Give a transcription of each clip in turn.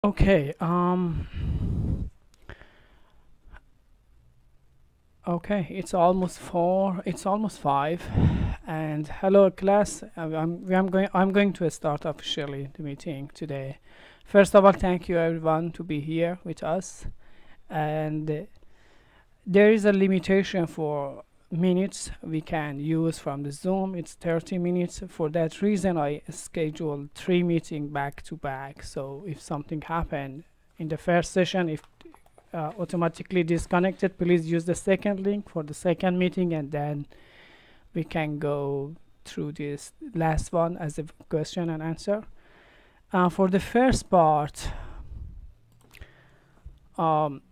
Okay, okay, it's almost 4, it's almost 5. And hello class. I'm going to start officially the meeting today. First of all, thank you everyone to be here with us. And there is a limitation for minutes we can use from the Zoom. It's 30 minutes. For that reason, I scheduled 3 meetings back to back. So if something happened in the first session, if automatically disconnected, please use the second link for the second meeting, and then we can go through this last one as a question and answer. For the first part, um,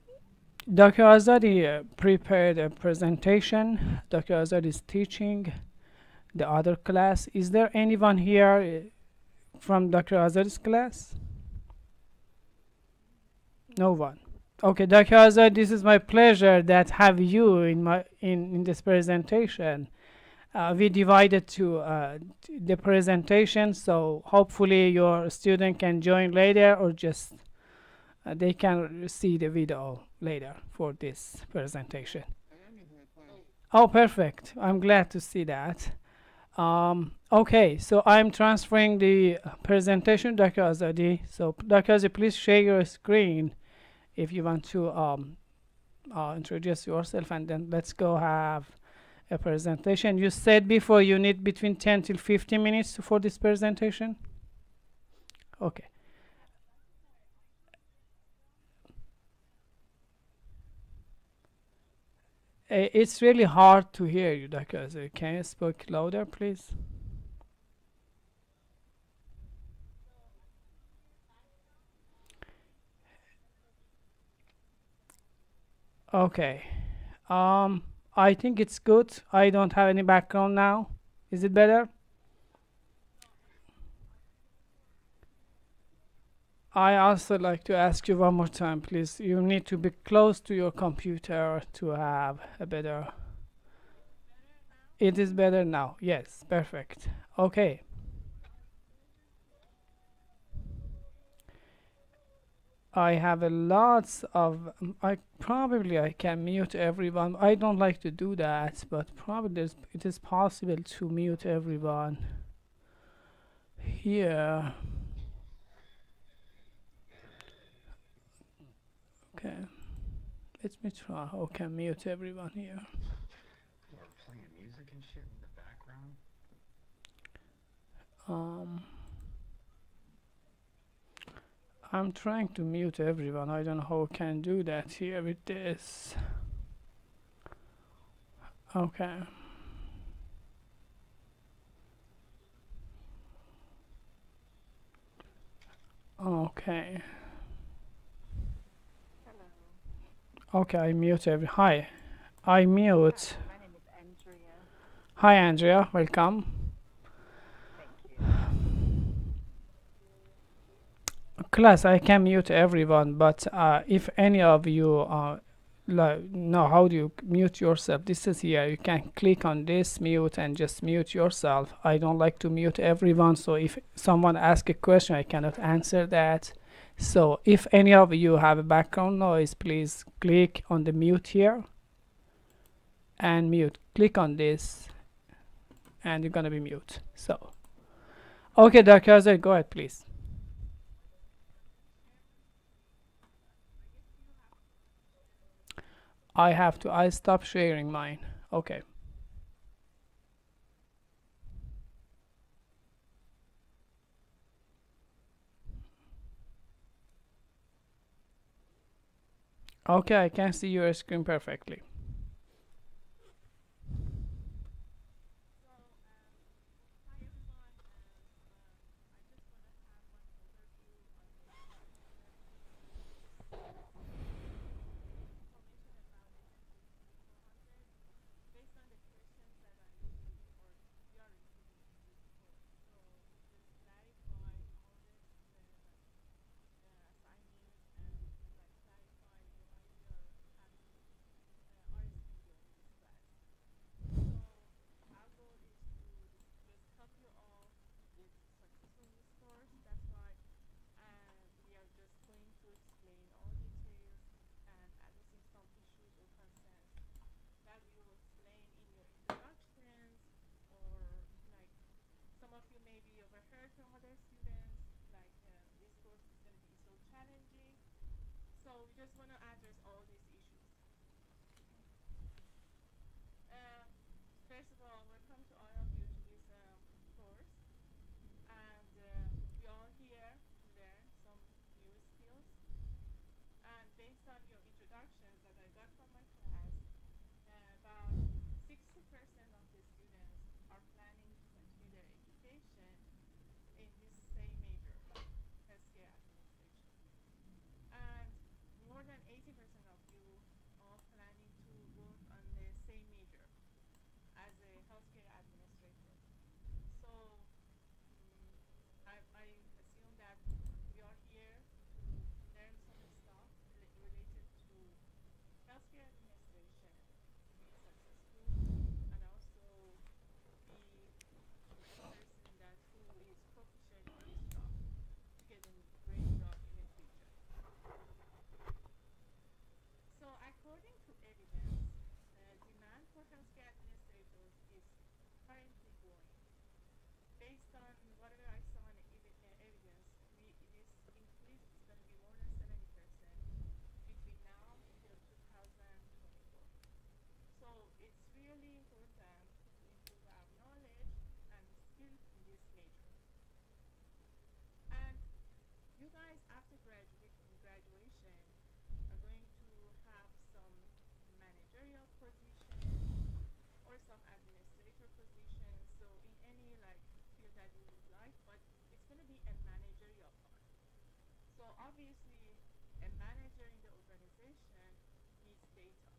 Dr. Azadi prepared a presentation. Dr. Azadi is teaching the other class. Is there anyone here from Dr. Azadi's class? No one. Okay, Dr. Azadi, this is my pleasure that have you in this presentation. We divided to the presentation, so hopefully your student can join later, or just they can see the video later for this presentation. Oh, perfect. I'm glad to see that. Okay, so I'm transferring the presentation, Dr. Azadi. So, Dr. Azadi, please share your screen if you want to introduce yourself, and then let's go have a presentation. You said before you need between 10 till 15 minutes for this presentation? Okay. It's really hard to hear you, Dr. Azari. Can you speak louder, please? Okay. Um, I think it's good. I don't have any background now. Is it better? I also like to ask you one more time, please. You need to be close to your computer to have a better. It is better now. Yes, perfect. Okay. I have a lots of. I can mute everyone. I don't like to do that, but probably it is possible to mute everyone here. Okay, let me try. How can mute everyone here? Um, I'm trying to mute everyone. I don't know how I can do that here with this. Okay. Okay. Okay, I mute every. Hi. I mute. Hi, Andrea. Welcome. Class, I can mute everyone, but if any of you know how do you mute yourself, this is here. You can click on this mute and just mute yourself. I don't like to mute everyone, so if someone asks a question, I cannot answer that. So if any of you have a background noise, please click on the mute here and mute. Click on this, and you're gonna be mute. So, okay, Dr. Azar, go ahead, please. I stop sharing mine. Okay. Okay, I can see your screen perfectly. just want to address all these issues. Um, First of all, welcome to all of you to this course. And we are here to learn some new skills. And based on your introductions that I got from my class, about 60% of the students are planning to continue their education in this same major, like healthcare administration. And more than 80% of you are planning to work on the same major as a healthcare administrator. So I assume that we are here to learn some stuff related to healthcare administration, to be successful, and also to be a person that who is proficient in this job, to get a great job in the future. So according to evidence, demand for healthcare administrators is currently growing. Based on whatever I saw in evidence, this increase is going to be more than 70% between now till 2024. So it's really important to improve our knowledge and skill in this major. And you guys, after graduation, are going to have some managerial positions or some administrator positions. So in any like field that you would like, but it's going to be a managerial part. So obviously, a manager in the organization needs data.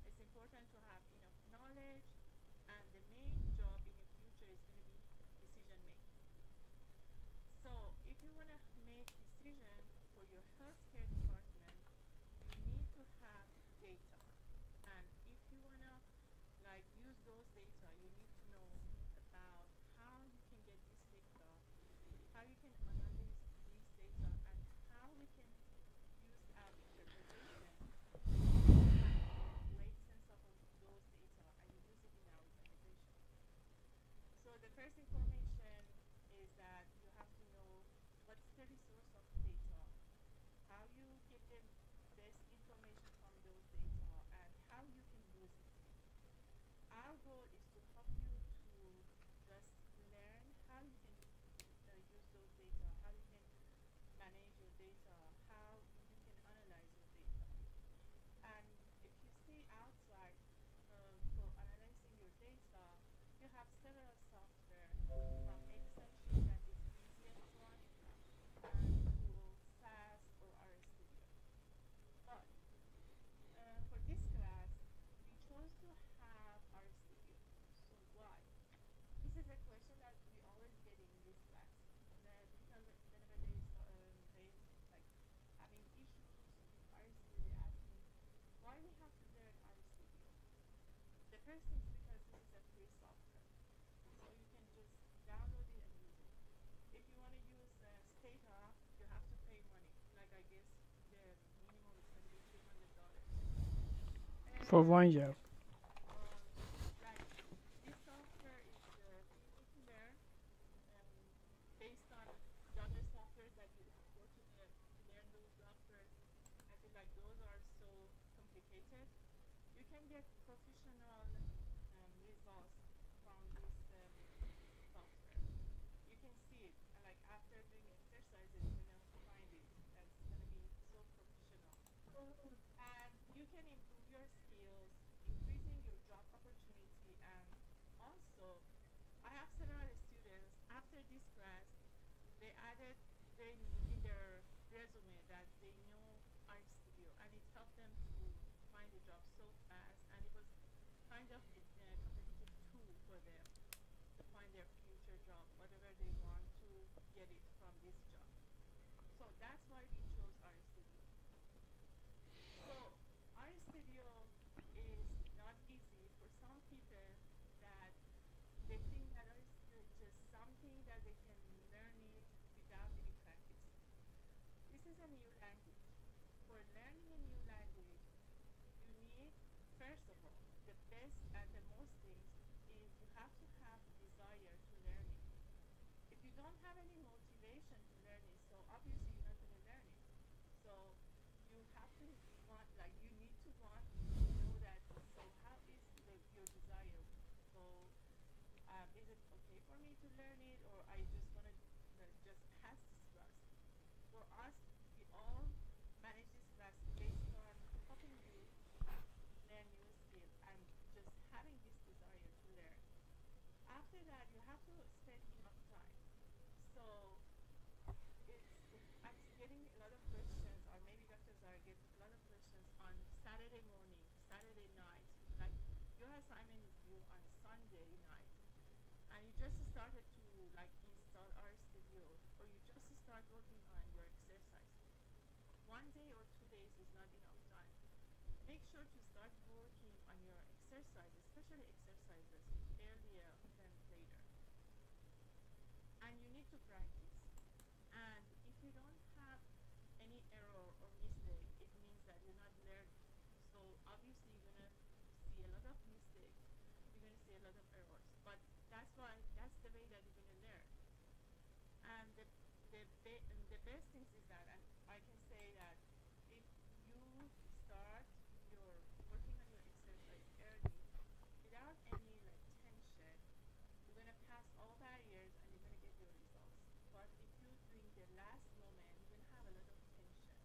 It's important to have enough knowledge, and the main job in the future is going to be decision making. So if you want to make decision for your healthcare department, you need to have data. And if you want to like use those data, you need to know about how you can get this data, how you can analyze these data, and how we can use our interpretation to have great sense of those data and use it in our organization. So the first information is that you have to know what's the resource of data, how you get the best information from those data, and how you can use it. Our goal is to help you to just learn how you can use those data, how you can manage your data, how you can analyze your data. And if you see outside for analyzing your data, you have several software from Excel sheet that is easiest one and to SAS or RStudio. But for this class, we chose to have RStudio. So why? This is a question that we always get in this class. That people, whenever they like having issues with RStudio, they ask me why we have to learn RStudio. The first thing is because this is a free software, so you can just download it and use it. If you want to use Stata, you have to pay money. Like I guess the minimum is going to be $300. For And 1 year. like this software is easy to learn based on the other softwares that you go to learn those softwares. I feel like those are so complicated. You can get professional results from this software. You can see it, and like after doing exercises, you're gonna find it. That's gonna be so professional. And you can improve your skills, increasing your job opportunity. And also, I have several students after this class, they added in their resume that they know RStudio, and it helped them to find a job so fast, and it was kind of a competitive tool for them to find their future job, whatever they want to get it from this job. So that's why we chose RStudio. So RStudio is not easy for some people that they think that RStudio is just something that they can learn it without any practice. This is a new language. For learning a new language, you need, first of all, the best and the most things is you have to have desire to learn it. If you don't have any motivation to learn it, so obviously you're not going to learn it. So you have is it okay for me to learn it, or I just want to just pass this class? For us, we all manage this class based on helping you learn new skill and just having this desire to learn. After that, you have to spend enough time. So I'm getting a lot of questions, or maybe Dr. Zara gets a lot of questions on Saturday morning, Saturday night. Like your assignment is due on Sunday night, and you just started to like install RStudio, or you just start working on your exercises. 1 day or 2 days is not enough time. Make sure to start working on your exercises, especially exercises, earlier than later. And you need to practice. And if you don't have any error or mistake, it means that you're not learning. So obviously you're gonna see a lot of mistakes. You're gonna see a lot of errors. But that's the way that you're gonna learn. And the best things is that, and I can say that if you start your working on your exercise early without any like tension, you're gonna pass all barriers and you're gonna get your results. But if you're doing the last moment, you're gonna have a lot of tension.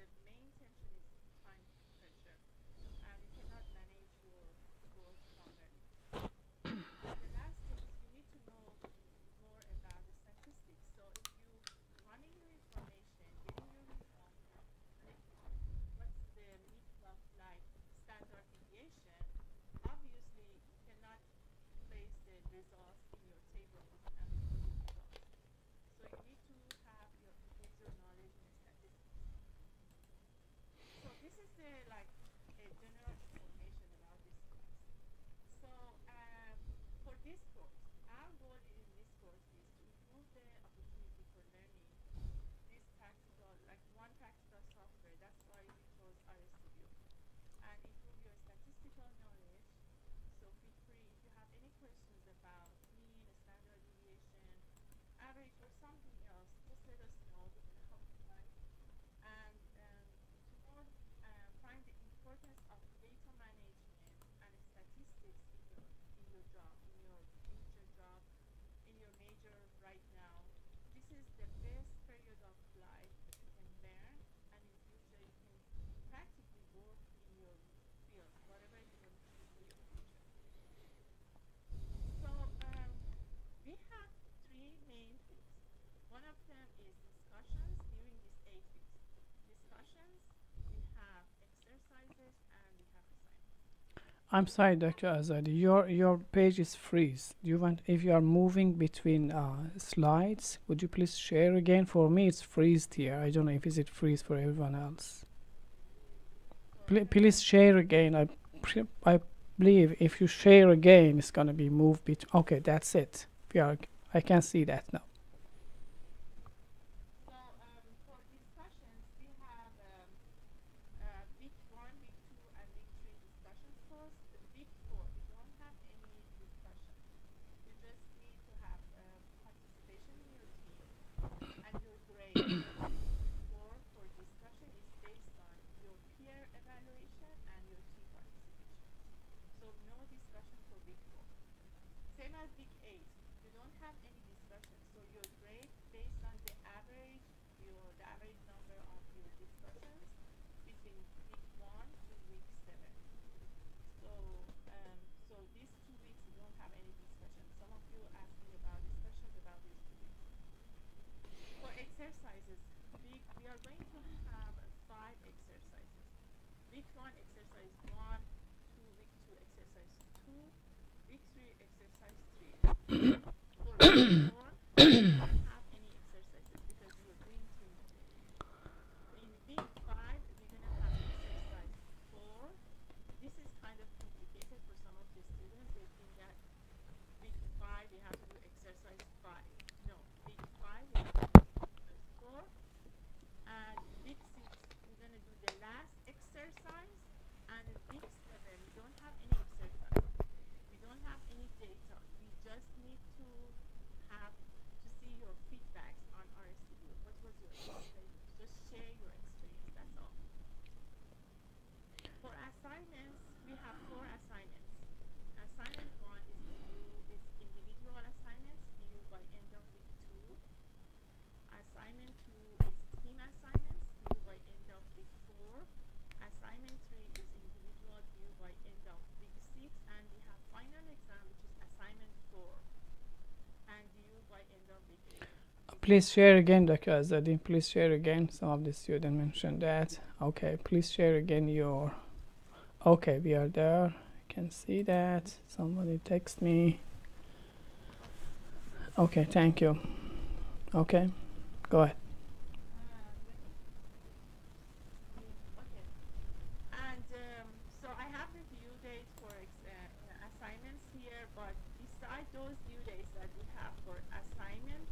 The main tension is time pressure, and you cannot manage your work properly. And the last thing is you need to know more about the statistics. So if you running your information, getting your results, and if what's the meaning of like standard deviation, obviously you cannot place the results in your tables and report your results. So you need to have your increase your knowledge in statistics. So this is the like a general information about this class. So for this course, our goal in this course is to improve the opportunity for learning this practical, like one practical software. That's why we chose RStudio, and improve your statistical knowledge. So feel free if you have any questions about mean, standard deviation, average, or something else, just let us know. We're gonna help you guys. And to more find the importance of data management and statistics in your job, in your future job, in your major right now. This is the best period of life that you can learn, and in future you can practically work in your field, whatever you want to choose for your future. So we have three main things. One of them is discussions during these 8 weeks. Discussions, we have exercises, and we have assignments. I'm sorry, Dr. Azadi. Your page is freeze. Do you want, if you are moving between slides, would you please share again? For me, it's freezed here. I don't know if is it freeze for everyone else. For everyone Please else, share again. I believe if you share again, it's gonna be moved Okay, that's it. We are. I can see that now. so for discussions, we have week 1, week 2, and week 3 discussions course. Week 4, you don't have any discussion. You just need to have participation in your team, and your grade in week 4 for discussion is based on your peer evaluation and your team participations. So no discussion for week 4. Same as week 8, you don't have any discussion. So your grade based on the average number of your discussions between week 1 to week 7. So these 2 weeks you don't have any discussion. Some of you asking about discussions about these 2 weeks. For exercises, we are going to have 5 exercises. Week 1 exercise 1, 2, week 2 exercise 2, week 3 exercise 3. For week 4, you don't have any exercises because you're doing teamwork. In week 5, we're going to have exercise 4. This is kind of complicated for some of the students. They think that week 5, we have to do exercise 5. No, week 5, we have to do exercise 4. And week 6, we're going to do the last exercise. And in week 7, we don't have any exercise. We don't have any data. We just need to have to see your Please share again, Dr. Azadi. Please share again. Some of the students mentioned that. Okay, please share again your. Okay, we are there. You can see that. Somebody text me. Okay, thank you. Okay, go ahead. Let me okay. And so I have the due date for assignments here, but beside those due dates that we have for assignment,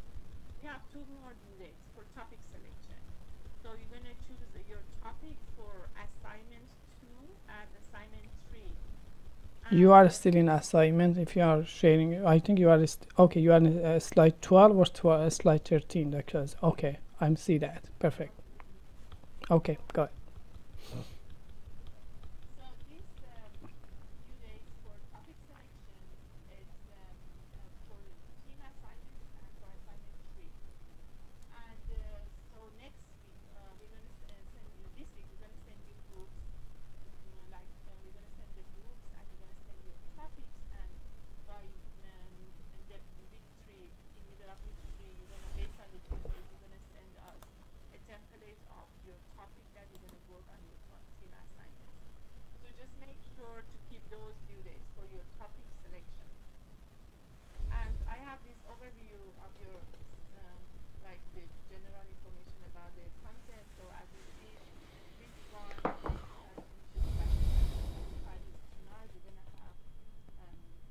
we have two more due dates for topic selection. So you're going to choose your topic for assignment 2 and assignment 3. You And are still in assignment. If you are sharing, I think you are okay. You are in slide 12 or slide 13, Dr. Okay, I'm see that. Perfect. Okay, go ahead. so these due dates for topic selection, it's for team assignments and for assignment 3. And so next week, we're going to send you, this week, we're going to send you groups, we're going to send the groups and we're going to send you topics. And by the week 3, in middle of week 3, you're going to, based on the due date, you're going to send us a template of your topic that you're going to work on your team assignments. So just make sure to keep those due dates for your topic selection. And I have this overview of your, like the general information about the content. So as you see, week 1 finishes like 45 is tonight. We're going to have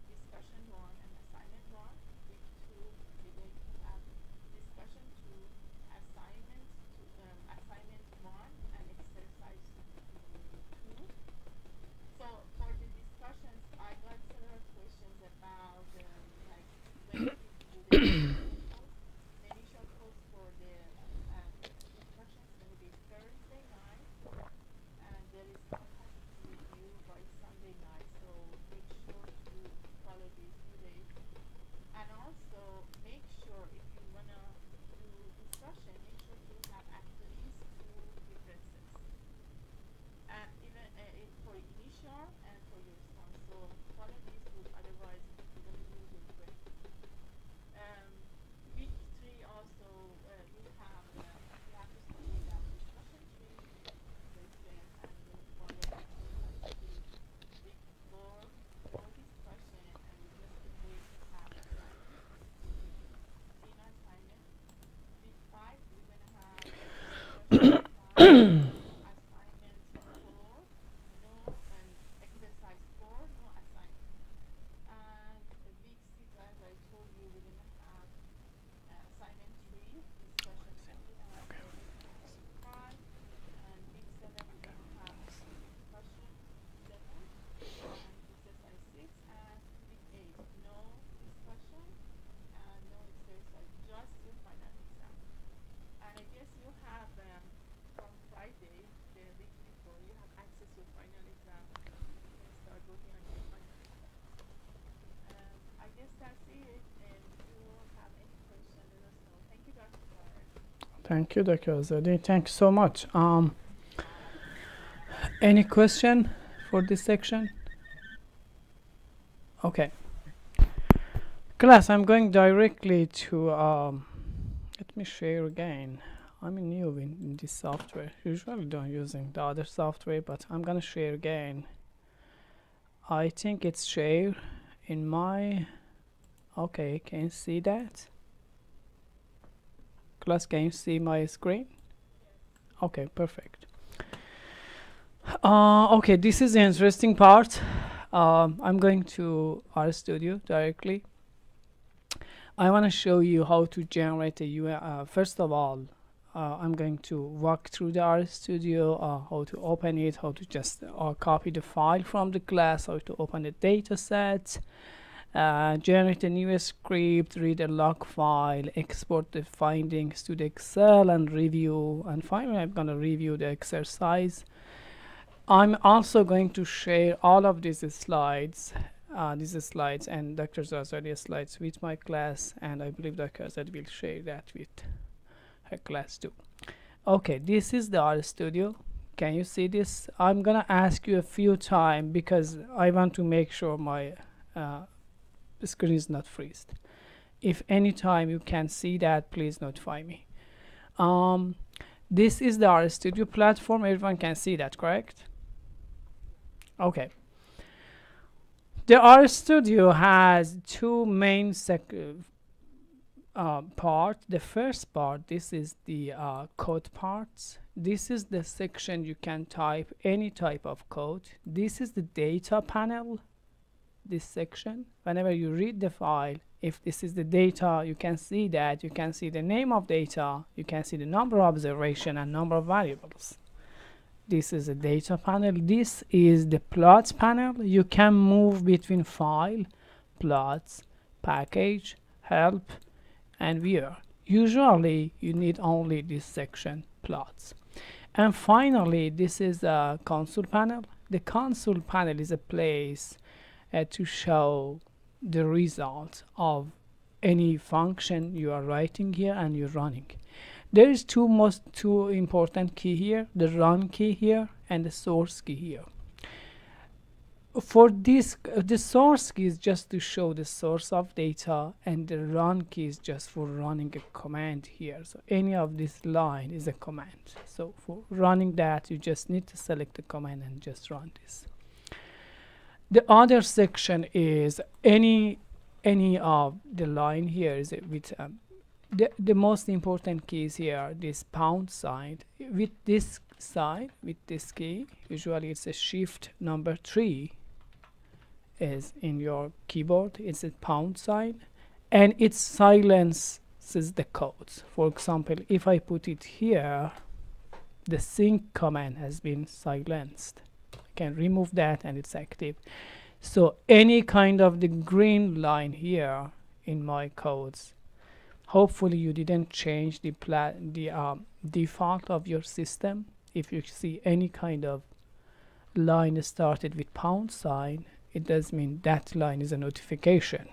discussion 1 and assignment 1. Week 2, we're going to have discussion 2, assignment 1, and exercise 2. So for the discussions, I got several questions about like when these due dates are going to be post. The initial post for the discussions is going to be Thursday night, and there is content review by Sunday night. So make sure to follow these due dates. And also make sure if you wanna do discussion, make sure to have at least 2 references. Even for initial and for your response. So follow these rules, otherwise you're going to lose your credit. Week 3 also, you have to study about discussion 3 lesson, and you're going to follow exercise 2. Week 4, more discussion, and we're just getting ready to have assignment, team assignment. Week 5, we're going to have discussion 5. Assignment 4, no, and exercise 4, no assignment. And week 6, as I told you, we're going to have assignment 3, discussion 3, and exercise 5. And week 7, we're going to have discussion 7 and exercise 6. And week 8, no discussion and no exercise, just your final exam. And I guess you have from Friday, the week before, you have access to your final exam. You can start working on your final exam. I guess that's it. And if you have any question, let us know. Thank you, Dr. Farah. Thank you, Dr. Azadi. Thanks so much. Any question for this section? Okay. Class, I'm going directly to, let me share again. I'm new in this software. Usually don't using the other software, but I'm gonna share again. I think it's share in my, okay, can you see that? Class, can you see my screen? Okay, perfect. Okay, this is the interesting part. I'm going to RStudio directly. I want to show you how to generate a UI. First of all, I'm going to walk through the RStudio, how to open it, how to just copy the file from the class, how to open the data set, generate a new script, read a log file, export the findings to the Excel and review. And finally, I'm going to review the exercise. I'm also going to share all of these slides and Dr. Zazaria's slides with my class, and I believe Dr. Zazari will share that with her class too. Okay, this is the RStudio. Can you see this? I'm gonna ask you a few times because I want to make sure my screen is not freezed. If anytime you can see that, please notify me. Um, this is the RStudio platform. Everyone can see that, correct? Okay. The RStudio has two main part. The first part, this is the code parts. This is the section you can type any type of code. This is the data panel. This section, whenever you read the file, if this is the data, you can see that. You can see the name of data, you can see the number of observation and number of variables. This is a data panel. This is the plots panel. You can move between file, plots, package, help, and viewer. Usually you need only this section, plots. And finally, this is a console panel. The console panel is a place to show the result of any function you are writing here and you're running. There is two important key here, the run key here and the source key here. For this, the source key is just to show the source of data, and the run key is just for running a command here. So any of this line is a command. So for running that, you just need to select the command and just run this. The other section is any of the line here is with the most important keys here, this pound sign. With this sign, with this key, usually it's a shift number 3 is in your keyboard. It's a pound sign, and it silences the codes. For example, if I put it here, the sync command has been silenced. I can remove that and it's active. So any kind of the green line here in my codes, hopefully you didn't change the default of your system. If you see any kind of line started with pound sign, it does mean that line is a notification.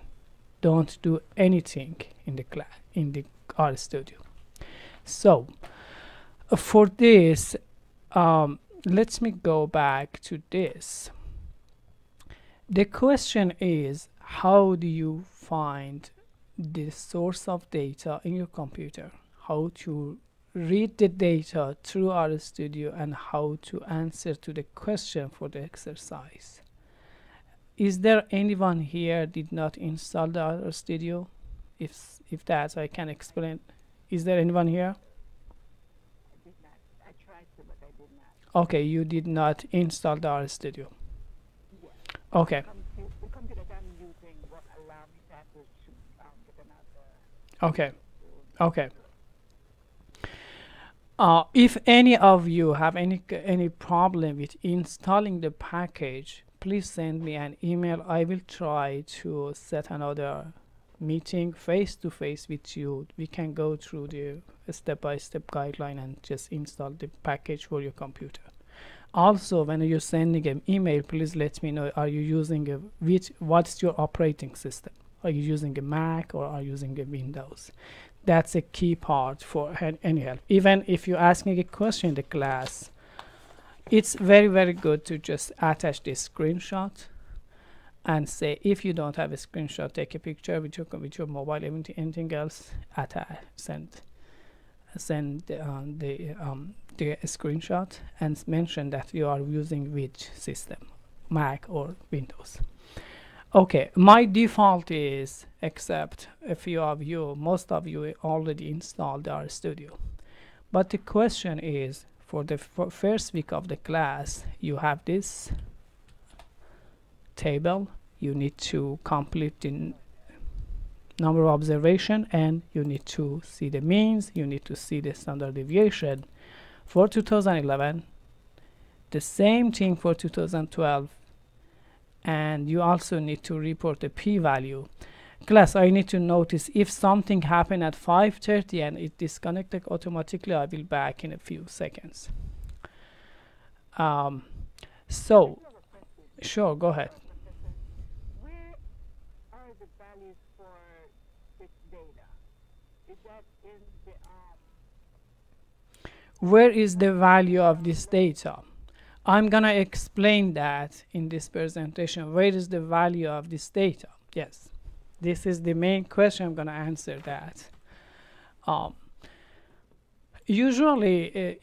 Don't do anything in the RStudio. So for this, let me go back to this. The question is, how do you find the source of data in your computer? How to read the data through RStudio, and how to answer to the question for the exercise. Is there anyone here did not install the RStudio? If that, I can explain. Is there anyone here? I did not. I tried to, but I did not. Okay, you did not install the RStudio. Yes. Okay. The computer that I'm using won't allow me to have to get another. Okay. Okay. If any of you have any problem with installing the package, please send me an email. I will try to set another meeting face to face with you. We can go through the step-by-step guideline and just install the package for your computer. Also, when you're sending an email, please let me know, are you using what's your operating system? Are you using a Mac or are you using a Windows? That's a key part for any help. Even if you're asking a question in the class, it's very, very good to just attach this screenshot and say, if you don't have a screenshot, take a picture with your mobile, anything else, send the screenshot and mention that you are using which system, Mac or Windows. Okay, my default is, except a few of you, most of you already installed RStudio. But the question is, for the first week of the class, you have this table. You need to complete the number of observation, and you need to see the means. You need to see the standard deviation for 2011. The same thing for 2012. And you also need to report the p-value. Class, I need to notice if something happened at 5:30 and it disconnected automatically, I will back in a few seconds. So, sure, go ahead. Where are the values for this data? Is that in the Where is the value of this data? I'm gonna explain that in this presentation. Where is the value of this data? Yes. This is the main question. I'm gonna answer that. Um, Usually,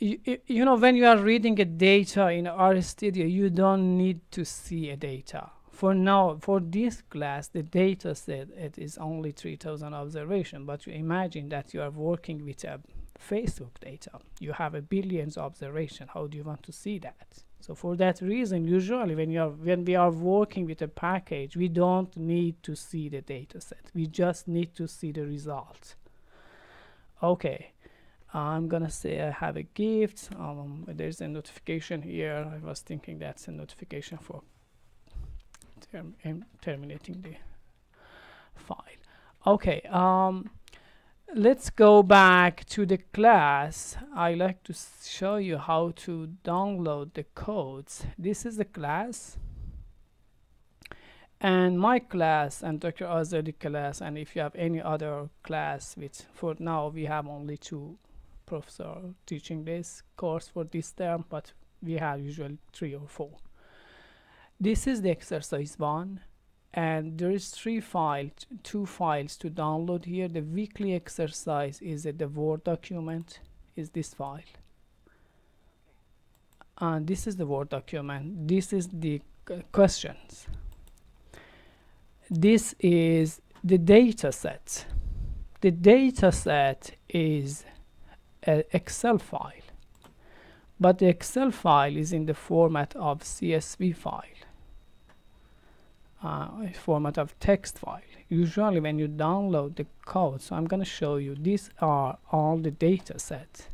you know, when you are reading a data in RStudio, you don't need to see a data. For now, for this class, the data set it is only 3,000 observation. But you imagine that you are working with a Facebook data. You have a billions observation. How do you want to see that? So for that reason, usually when we are working with a package, we don't need to see the data set. We just need to see the result. Okay. I'm gonna say I have a gift. There's a notification here. I was thinking that's a notification for terminating the file. Okay, let's go back to the class. I like to show you how to download the codes. This is the class, and my class and Dr. Azadi class, and if you have any other class, which for now we have only two professor teaching this course for this term, but we have usually 3 or 4. This is the exercise 1, and there is 2 files to download here. The weekly exercise is the Word document, is this file, and this is the Word document. This is the questions. This is the data set. The data set is an Excel file, but the Excel file is in the format of CSV file, format of text file. Usually when you download the code, so I'm going to show you, these are all the data sets.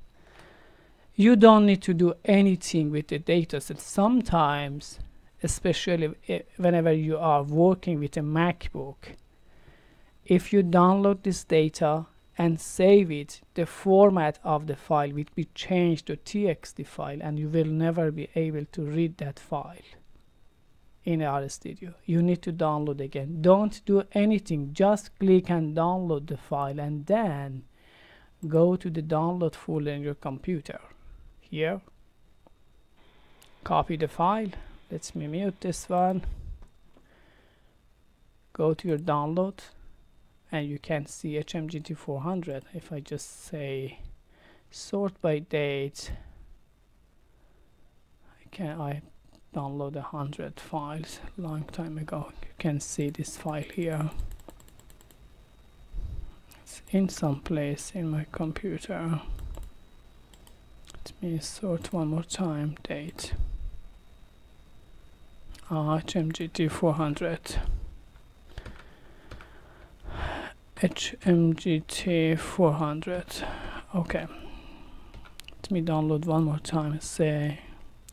You don't need to do anything with the data set. Sometimes, especially whenever you are working with a MacBook, if you download this data and save it, the format of the file will be changed to TXT file, and you will never be able to read that file in RStudio. You need to download again. Don't do anything, just click and download the file, and then go to the download folder in your computer. Here, copy the file. Let me mute this one. Go to your download, and you can see HMGT 400. If I just say sort by date, I download 100 files a long time ago. You can see this file here. It's in some place in my computer. Let me sort one more time, date. HMGT 400. HMGT 400. Okay, let me download one more time. Say,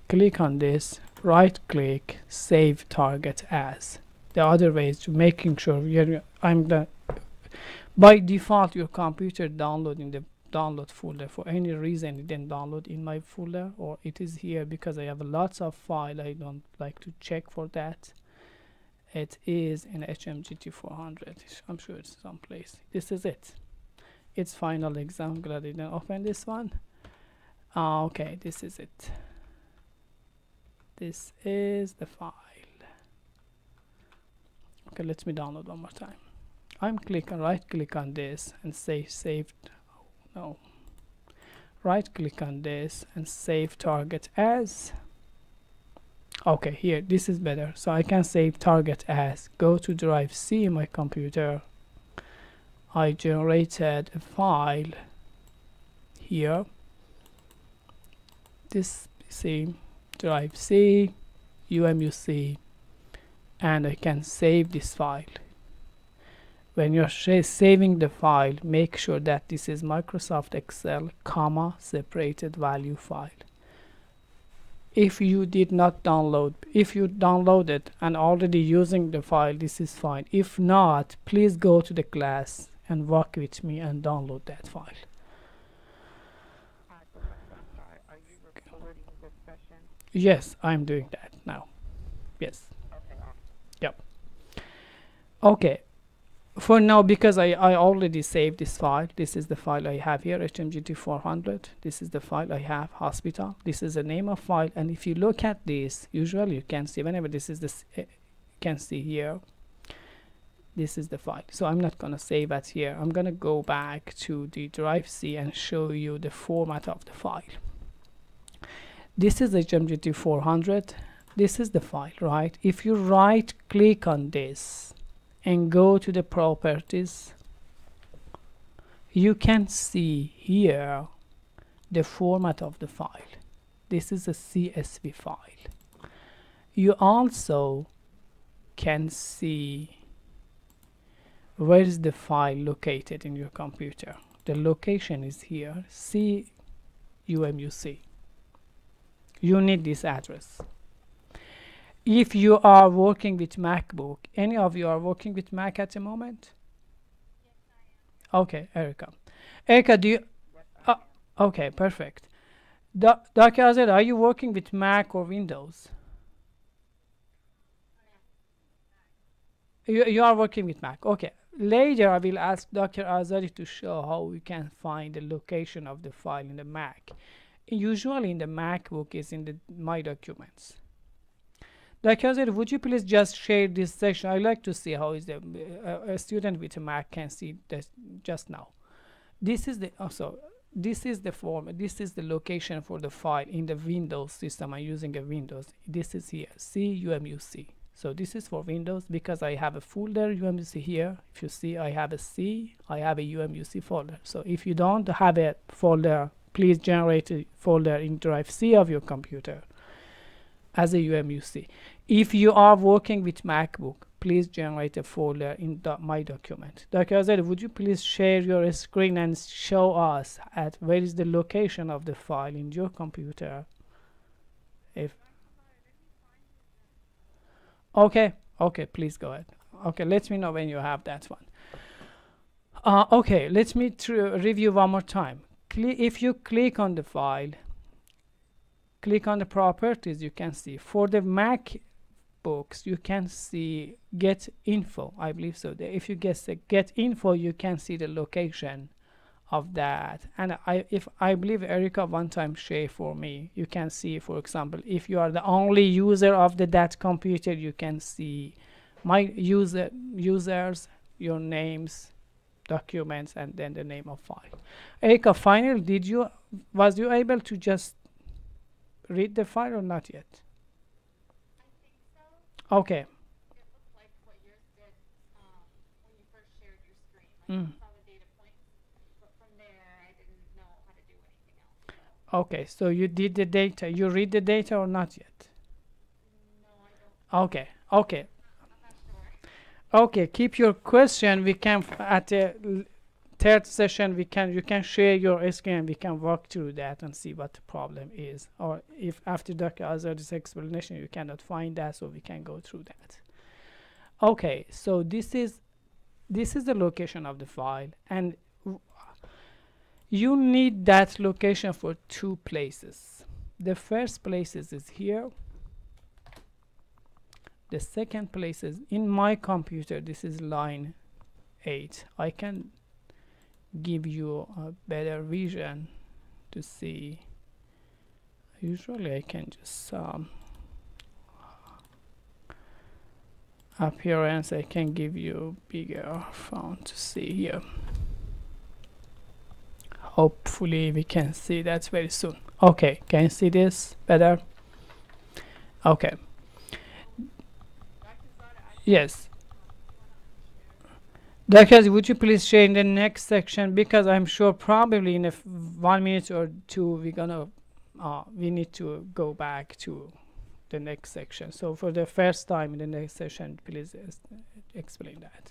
click on this, right click, save target as. The other way is to making sure by default your computer downloading the download folder. For any reason it didn't download in my folder, or it is here because I have lots of file. I don't like to check for that. It is in HMGT 400. I'm sure it's someplace. This is it. It's final exam. Glad I didn't open this one. Okay, this is it. This is the file. Okay, let me download one more time. I'm right click on this and say saved. Oh, no. Right click on this and save target as. Okay, here, this is better. So I can save target as. Go to drive C in my computer. I generated a file here. This PC, drive C, UMUC, and I can save this file. When you're saving the file, make sure that this is Microsoft Excel, comma, separated value file. If you did not download, if you downloaded and already using the file, this is fine. If not, please go to the class and work with me and download that file. I'm sorry, are you recording this session? Yes, I'm doing that now. Yes. Okay. Yep. Okay. For now, because I already saved this file, this is the file I have here, HMGT 400. This is the file I have, hospital. This is the name of file, and if you look at this, usually you can see whenever this is this, can see here, This is the file. So I'm not gonna save it here. I'm gonna go back to the drive C and show you the format of the file. This is HMGT 400. This is the file, right? If you right click on this and go to the properties, you can see here the format of the file. This is a CSV file. You also can see where is the file located in your computer. The location is here, CUMUC. You need this address. If you are working with MacBook, any of you are working with Mac at the moment? Okay, Erica. Erica, do you? Okay, perfect. Dr. Azad, are you working with Mac or Windows? You are working with Mac. Okay. Later, I will ask Dr. Azadi to show how we can find the location of the file in the Mac. Usually in the MacBook is in the My Documents. Dr. Azadi, would you please just share this section? I'd like to see how is a student with a Mac can see this just now. This is the this is the format. This is the location for the file in the Windows system. I'm using a Windows. This is here, CUMUC. So this is for Windows because I have a folder UMUC here. If you see, I have a C, I have a UMUC folder. So if you don't have a folder, please generate a folder in drive C of your computer as a UMUC. If you are working with MacBook, please generate a folder in My Document. Dr. Azad, would you please share your screen and show us at where is the location of the file in your computer? If okay, please go ahead. Okay, let me know when you have that one. Okay, let me review one more time. If you click on the file, click on the properties, you can see for the MacBooks, you can see get info. I believe so. If you get info, you can see the location of that. And I believe Erica one time shared for me, you can see, for example, if you are the only user of that computer, you can see my users, your names, documents, and then the name of file. Erica, finally, was you able to just read the file or not yet? I think so. Okay. It looked like what yours did when you first shared your screen. Like I saw the data points, but from there I didn't know how to do anything else. So. Okay, so you did the data. You read the data or not yet? No, I don't. Okay. I'm not sure. Okay, keep your question. We can at the third session you can share your screen and we can walk through that and see what the problem is. Or if after Dr. Azad's explanation you cannot find that, so we can go through that. Okay, so this is the location of the file, and you need that location for two places. The first place is here. The second place is in my computer. This is line 8. I can give you a better vision to see. Usually I can just appearance, I can give you bigger font to see here. Hopefully we can see that very soon. Okay, can you see this better? Okay. Yes. Dr. Would you please share in the next section, because I'm sure probably in 1 minute or two we need to go back to the next section. So for the first time in the next session, please explain that.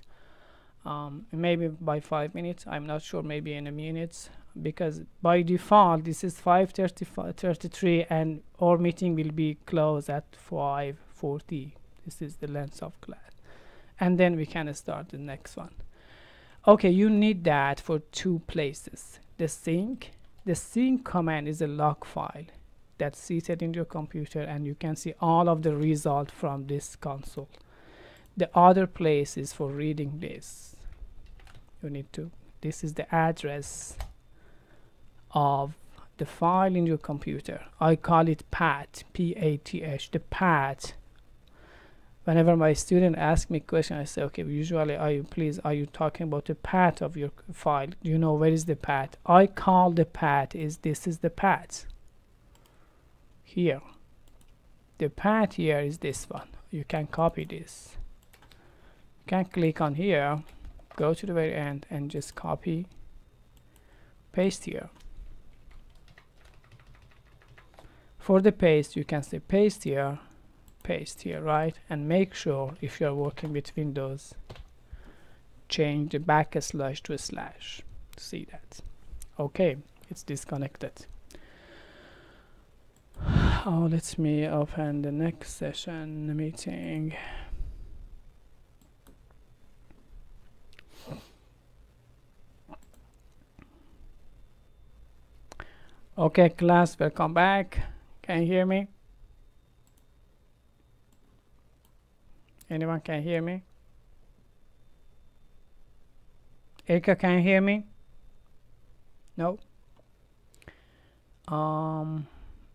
Maybe by 5 minutes. I'm not sure. Maybe in a minute, because by default this is 5:33 and our meeting will be closed at 5:40. This is the length of class, and then we can start the next one. Okay, you need that for two places. The sync command is a log file that's seated in your computer, and you can see all of the result from this console. The other place is for reading this. This is the address of the file in your computer. I call it path, P-A-T-H, the path. Whenever my student ask me question, I say, okay, usually are you talking about the path of your file? Do you know where is the path? I call the path this is the path here. The path here is this one. You can copy this. You can click on here, go to the very end, and just copy, paste here. For the paste, you can say paste here, right? And make sure if you're working with Windows, change the backslash to a slash. See that? Okay, it's disconnected. Oh, let me open the next session meeting. Okay, class, welcome back. Can you hear me? Anyone can hear me? Erika, can you hear me? No?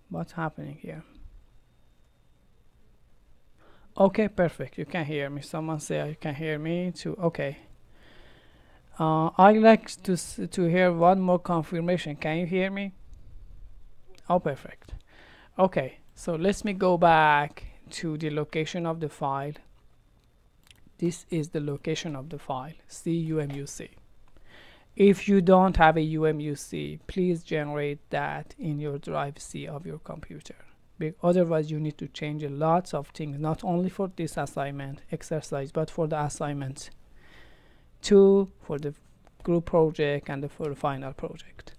What's happening here? Okay, perfect. You can hear me. Someone say you can hear me too. Okay. I'd like to hear one more confirmation. Can you hear me? Oh, perfect. Okay, so let me go back to the location of the file. This is the location of the file, CUMUC. If you don't have a UMUC, please generate that in your drive C of your computer. Otherwise, you need to change lots of things, not only for this assignment exercise, but for the assignment 2, for the group project, and for the final project.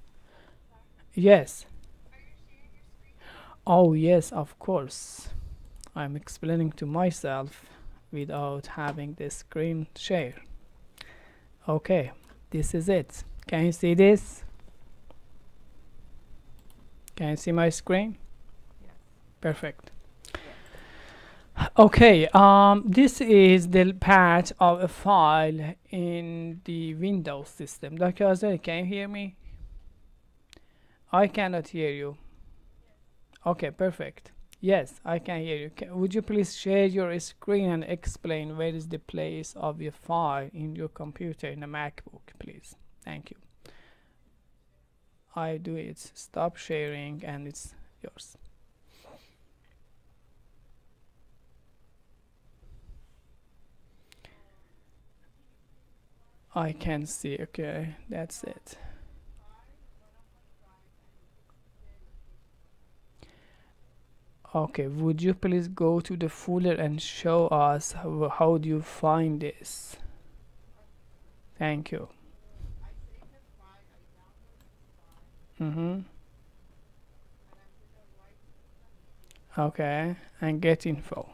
Yes. Oh, yes, of course. I'm explaining to myself without having the screen share. Okay, this is it. Can you see this? Can you see my screen? Yes. Perfect. Okay, this is the path of a file in the Windows system. Dr. Azari, can you hear me? I cannot hear you. Okay, perfect. Yes, I can hear you. Would you please share your screen and explain where is the place of your file in your computer in a MacBook, please? Thank you. I do it. Stop sharing and it's yours. I can see. Okay, that's it. Okay, would you please go to the folder and show us how do you find this? Thank you. Okay, and get info.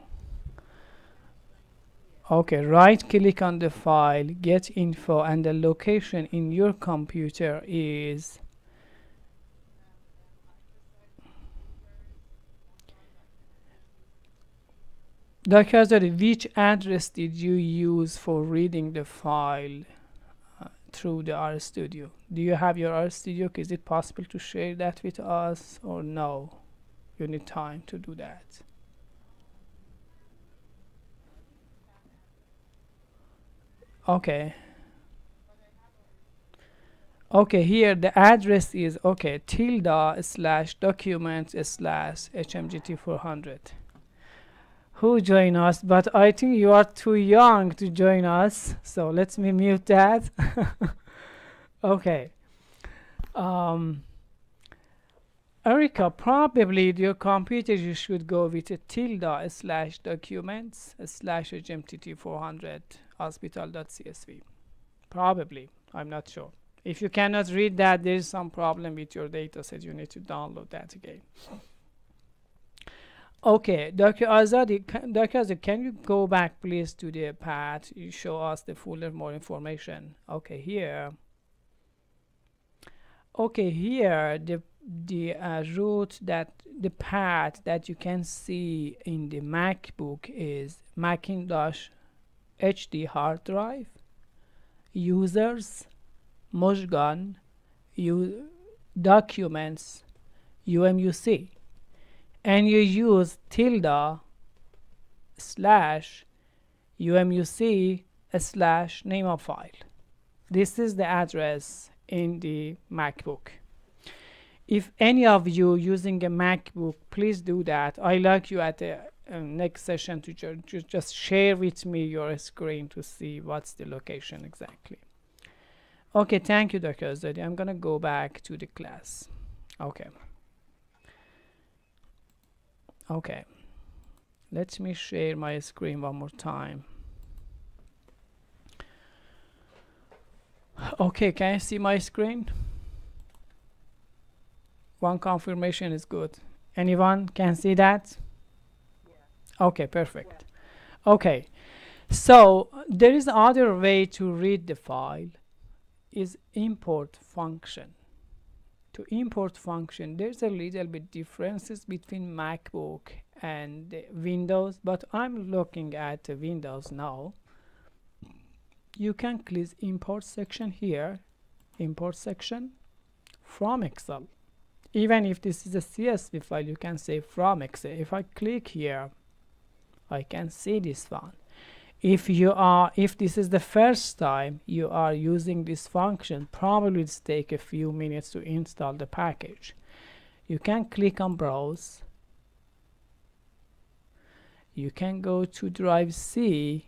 Okay, right click on the file, get info, and the location in your computer is Dr. Azari, which address did you use for reading the file through the RStudio? Do you have your RStudio? Is it possible to share that with us or no? You need time to do that. Okay. Okay, here the address is okay, tilde/documents/hmgt400. Who join us? But I think you are too young to join us, so let me mute that. Okay. Erika, probably your computer you should go with a tilde/documents/hmtt400 hospital.csv. Probably, I'm not sure. If you cannot read that, there is some problem with your dataset. You need to download that again. Okay, Dr. Azadi, can you go back please to the path? You show us the folder more information. Okay, here. Okay, here the route that the path that you can see in the MacBook is Macintosh HD hard drive, users, Mojgan, documents, UMUC. And you use tilde/, umuc slash name of file. This is the address in the MacBook. If any of you using a MacBook, please do that. I like you at the next session to just share with me your screen to see what's the location exactly. Okay, thank you, Dr. Azadi. I'm gonna go back to the class. Okay. Okay. Let me share my screen one more time. Okay, can you see my screen? One confirmation is good. Anyone can see that? Yeah. Okay, perfect. Okay, so there is other way to read the file is import function. To import function, there's a little bit differences between MacBook and Windows, but I'm looking at Windows now. You can click import section here, import section from Excel. Even if this is a CSV file, you can say from Excel. If I click here, I can see this one. If this is the first time you are using this function, probably it's take a few minutes to install the package. You can click on browse. You can go to drive C.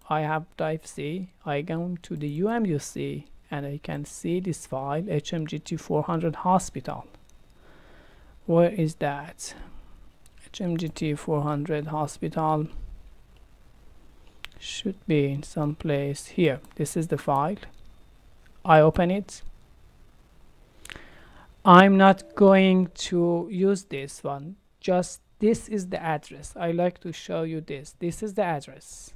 I have drive C. I go to the UMUC and I can see this file, HMGT 400 hospital. Where is that? HMGT 400 hospital should be in some place here. This is the file. I open it. I'm not going to use this one, just this is the address. I like to show you this. This is the address.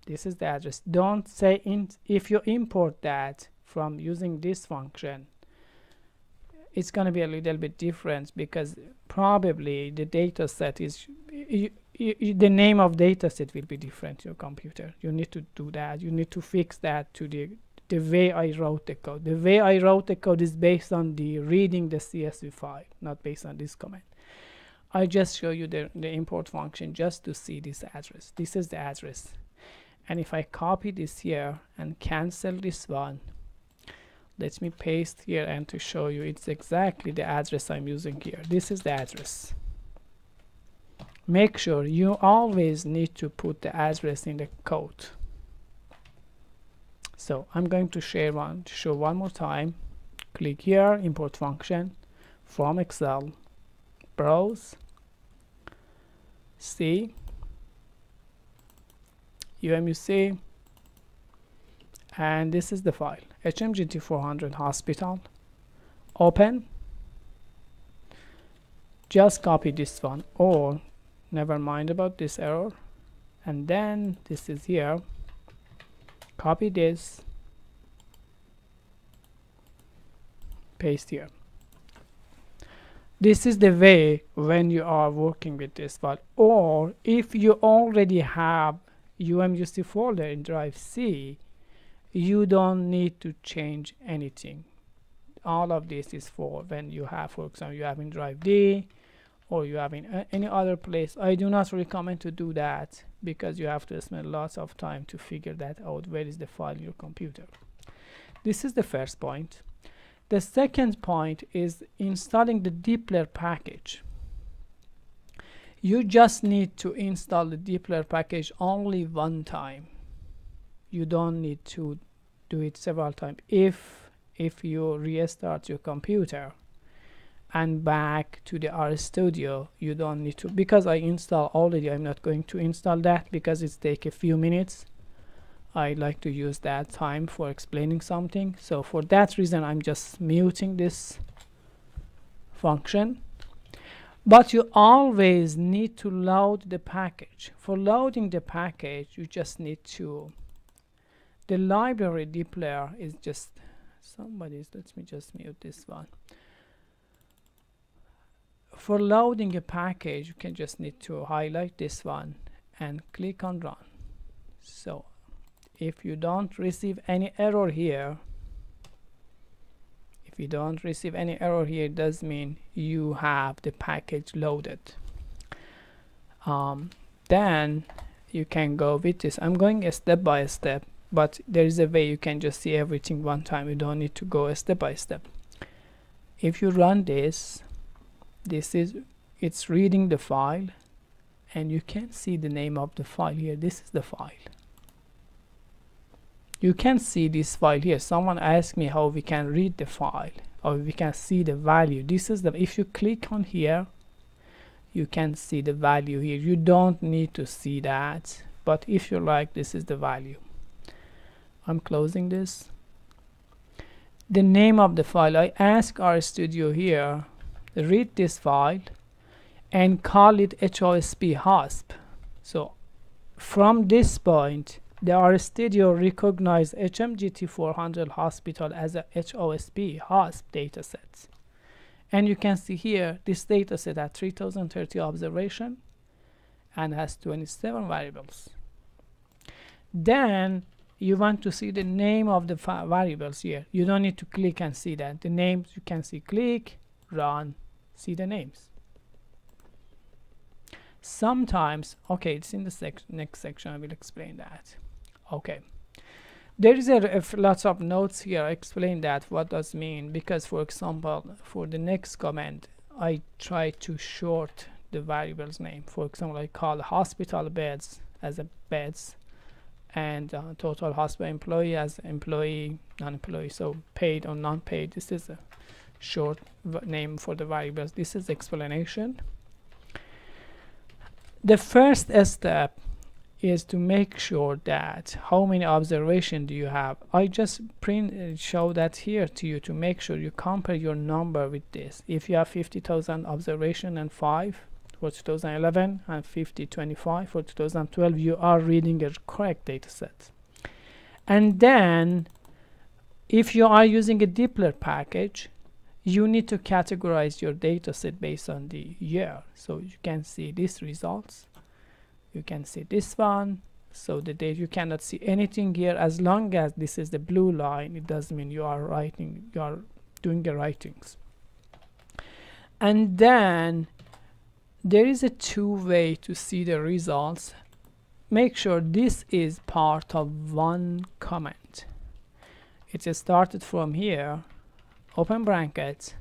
This is the address. Don't say if you import that from using this function, it's going to be a little bit different because probably the data set is the name of data set will be different in your computer. You need to do that. You need to fix that to the way I wrote the code. The way I wrote the code is based on the reading the CSV file, not based on this command. I just show you the import function just to see this address. This is the address. And if I copy this here and cancel this one, let me paste here and to show you it's exactly the address I'm using here. This is the address. Make sure you always need to put the address in the code. So I'm going to show one more time. Click here, import function from Excel, browse, C, UMUC, and this is the file, HMGT 400 hospital. Open. Just copy this one, or never mind about this error, and then this is here. Copy this, paste here. This is the way when you are working with this file, or if you already have UMUC folder in drive C, you don't need to change anything. All of this is for when you have, for example, you have in drive D or you have in any other place. I do not recommend to do that because you have to spend lots of time to figure that out. Where is the file in your computer? This is the first point. The second point is installing the Deepler package. You just need to install the Deepler package only one time. You don't need to do it several times. If you restart your computer and back to the RStudio, you don't need to, because I install already. I'm not going to install that because it takes a few minutes. I like to use that time for explaining something. So for that reason, I'm just muting this function. But you always need to load the package. For loading the package, you just need to, the library Deepler is just, let me just mute this one. For loading a package, you can just need to highlight this one and click on run. So if you don't receive any error here, it does mean you have the package loaded. Then you can go with this. I'm going step by step, but there is a way you can just see everything one time. You don't need to go step by step. If you run this, it's reading the file, and you can see the name of the file here. This is the file. You can see this file here. Someone asked me how we can read the file or we can see the value. This is the, if you click on here, you can see the value here. You don't need to see that, but if you like, this is the value. I'm closing this. The name of the file, I ask RStudio here, read this file and call it HOSP HOSP. So from this point, the RStudio recognized HMGT400 hospital as a HOSP HOSP dataset. And you can see here, this dataset had 3030 observation and has 27 variables. Then you want to see the name of the variables here. You don't need to click and see that. The names you can see, click, run, see the names. Sometimes, okay, it's in the next section, I will explain that. Okay, there is lots of notes here. I explain that what does mean, because for example, for the next comment, I try to short the variable's name. For example, I call hospital beds as a beds, and total hospital employee as employee, non-employee, so paid or non-paid. This is a short name for the variables. This is explanation. The first step is to make sure that how many observations do you have. I just show that here to you to make sure you compare your number with this. If you have 50,000 observation and 5 for 2011 and 5025 for 2012, you are reading a correct data set. And then if you are using a Deepler package, you need to categorize your data set based on the year. So you can see these results, you can see this one. So the date, you cannot see anything here. As long as this is the blue line, it does mean you are writing, you are doing the writings. And then there is a two-way to see the results. Make sure this is part of one comment. It is started from here, open bracket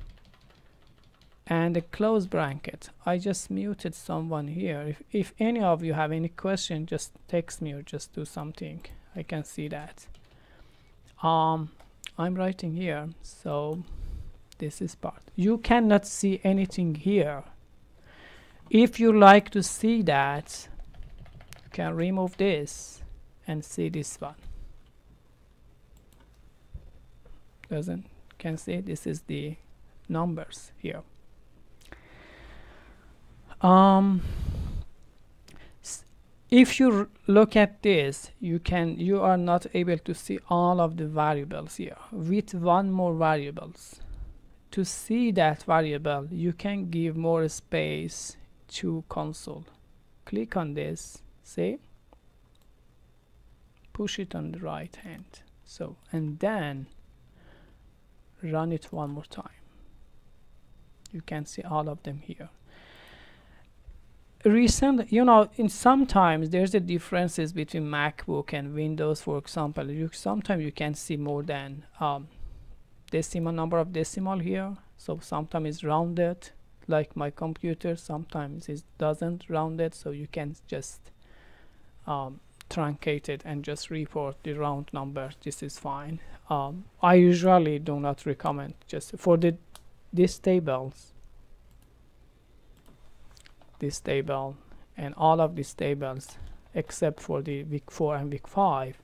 and a close bracket. I just muted someone here. If any of you have any question, just text me or just do something. I can see that. I'm writing here, so this is part. You cannot see anything here. If you like to see that, you can remove this and see this one. Can see this is the numbers here. If you look at this, you are not able to see all of the variables here. With one more variables, to see that variable, you can give more space to console. Click on this, see, push it on the right hand, so, and then run it one more time. You can see all of them here. Recent, you know, in sometimes there's a differences between MacBook and Windows. For example, sometimes you can see more than decimal number of decimal here. So sometimes it's rounded, like my computer. Sometimes it doesn't round it, so you can just truncate it and just report the round number. This is fine. I usually do not recommend just for these tables. This table and all of these tables except for the week 4 and week 5,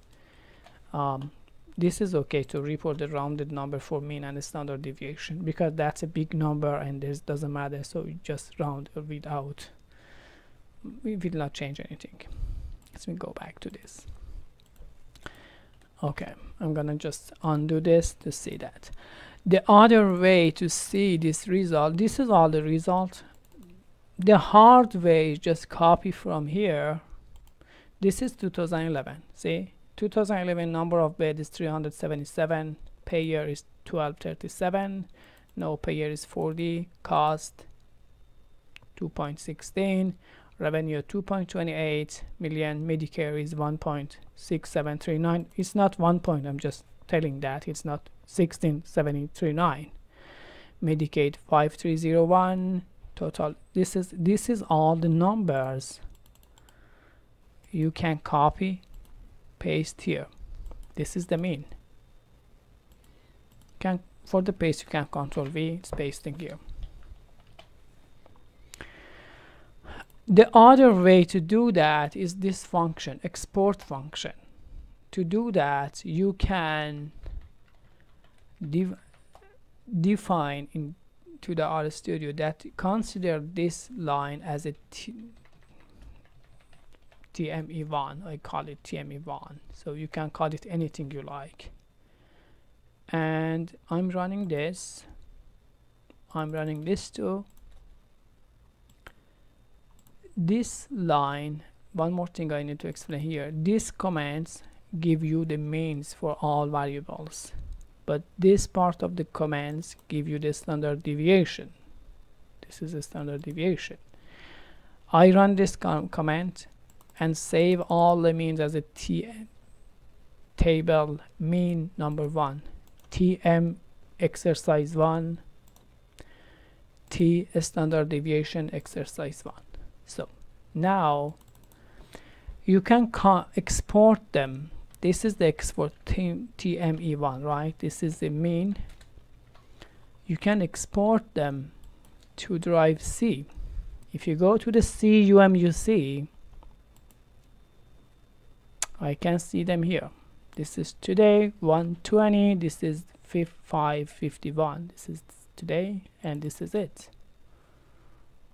this is okay to report the rounded number for mean and standard deviation, because that's a big number and this doesn't matter, so you just round without, we will not change anything. Let me go back to this. Okay, I'm gonna just undo this to see that. The other way to see this result, this is all the result. The hard way is just copy from here. This is 2011. See, 2011 number of bed is 377, payer is 1237, no payer is 40, cost 2.16, revenue 2.28 million, Medicare is 1.6739. It's not 1 point, I'm just telling that it's not 16,739. Medicaid 5301, total. This is all the numbers. You can copy, paste here. This is the mean. For the paste you can Control V, it's pasting here. The other way to do that is this function, export function. To do that, you can define into the RStudio that consider this line as a TME1. I call it TME1. So you can call it anything you like. And I'm running this. I'm running this too. This line, one more thing I need to explain here. These commands give you the means for all variables, but this part of the commands give you the standard deviation. This is a standard deviation. I run this command and save all the means as a table mean number 1, TM exercise 1, T standard deviation exercise 1. So now you can export them. This is the export TME1, right? This is the mean. You can export them to drive C. If you go to the CUMUC, I can see them here. This is today 120, this is 551. This is today, and this is it.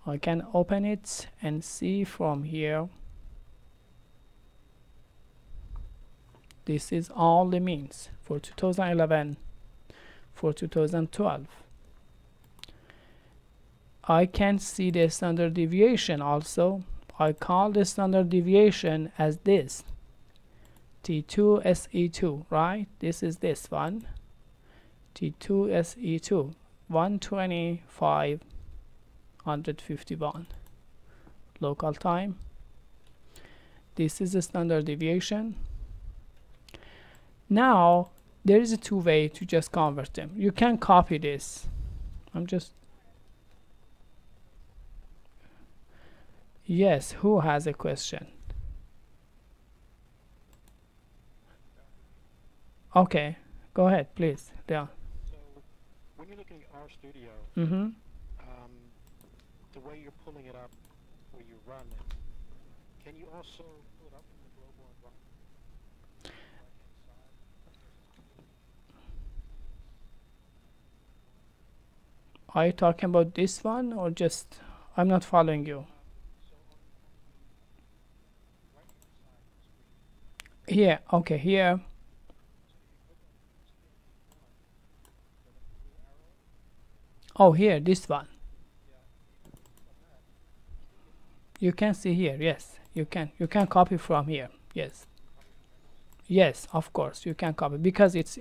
I can open it and see from here. This is all the means for 2011, for 2012. I can see the standard deviation also. I call the standard deviation as this, T2 SE2, right? This is this one, T2 SE2, 125. 151 local time. This is the standard deviation. Now there is a two way to just convert them. You can copy this. Yes, who has a question? Okay, go ahead, please. Yeah. So when you're looking at RStudio, the way you're pulling it up, where you run it, can you also pull it up from the global environment? Are you talking about this one or just? I'm not following you. Here, okay, here. Oh, here, this one. You can see here, yes, you can copy from here. Yes, of course you can copy, because it's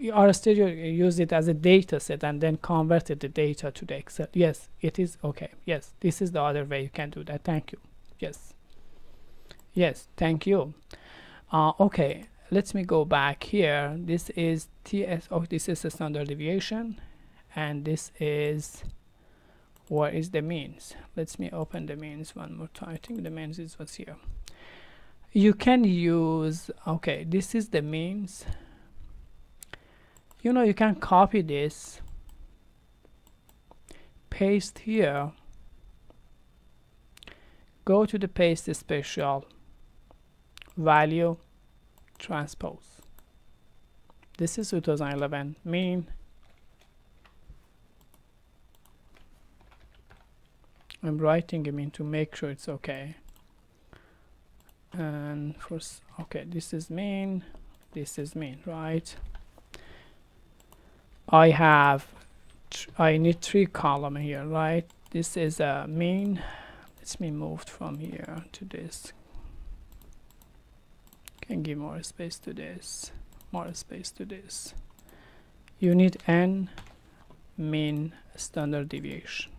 RStudio use it as a data set and then converted the data to the Excel. Yes, it is okay. Yes, this is the other way you can do that. Thank you. Yes, thank you. Okay, let me go back here. This is TS. Oh, this is the standard deviation, and this is, where is the means? Let me open the means one more time. I think the means is what's here. You can use, okay, this is the means. You know, you can copy this, paste here, go to the paste special, value, transpose. This is 2011 mean. I'm writing a mean to make sure it's okay. And first, okay, this is mean, right? I need 3 column here, right? This is a mean. Let me move from here to this. Can give more space to this, You need n mean standard deviation.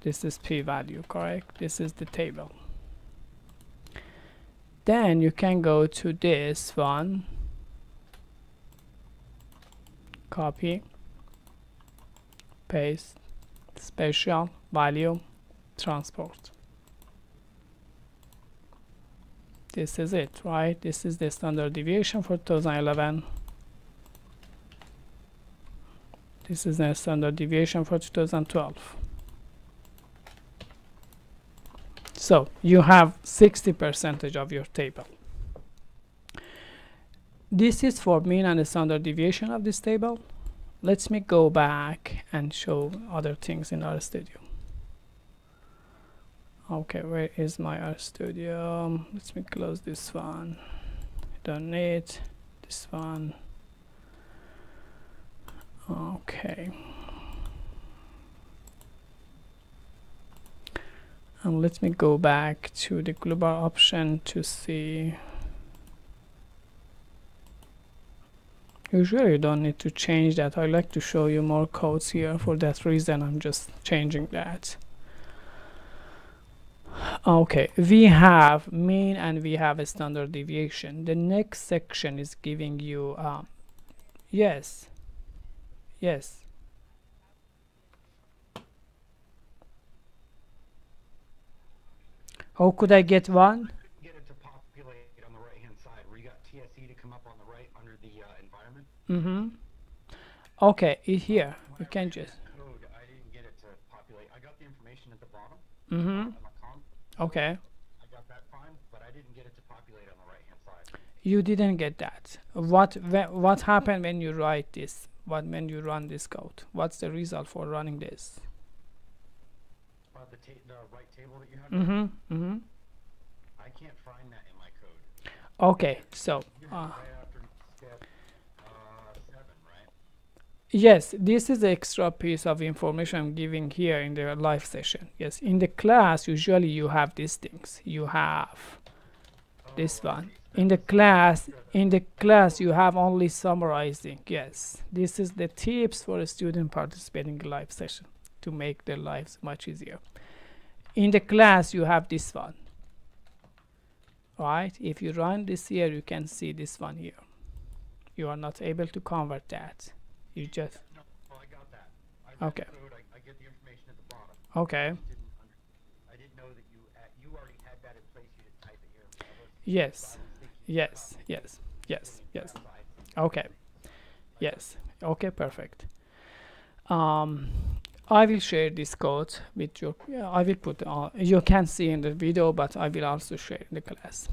This is p-value, correct? This is the table. Then you can go to this one, copy, paste, spatial value, transport. This is it, right? This is the standard deviation for 2011. This is the standard deviation for 2012. So you have 60% of your table. This is for mean and standard deviation of this table. Let me go back and show other things in RStudio. Okay, where is my RStudio? Let me close this one. Don't need this one. Okay. And let me go back to the global option to see. Usually you don't need to change that. I like to show you more codes here. For that reason, I'm just changing that. Okay, we have mean and we have a standard deviation. The next section is giving you yes. How could I get one? Get it to populate on the right hand side where you got TSE to come up on the right under the environment. Okay, here you can just Code, I didn't get it to populate. I got the information at the bottom. On the column. okay. I got that fine, but I didn't get it to populate on the right hand side. You didn't get that. What happened when you write this? When you run this code? What's the result for running this? The right table that you have. I can't find that in my code. Okay, so Right after step 7, right? yes, this is the extra piece of information I'm giving here in the live session. Yes, in the class usually you have these things. You have this one. In the class you have only summarizing. Yes, this is the tips for a student participating in live session to make their lives much easier. In the class you have this one, right? If you run this here, you can see this one here. You are not able to convert that. You just No, I got that. I okay. Code, I get the information at the bottom. Okay. I didn't know that you already had that in place. You didn't type it here. Yes. Okay. Yes. Okay, perfect. I will share this code with you. I will put you can see in the video, but I will also share in the class.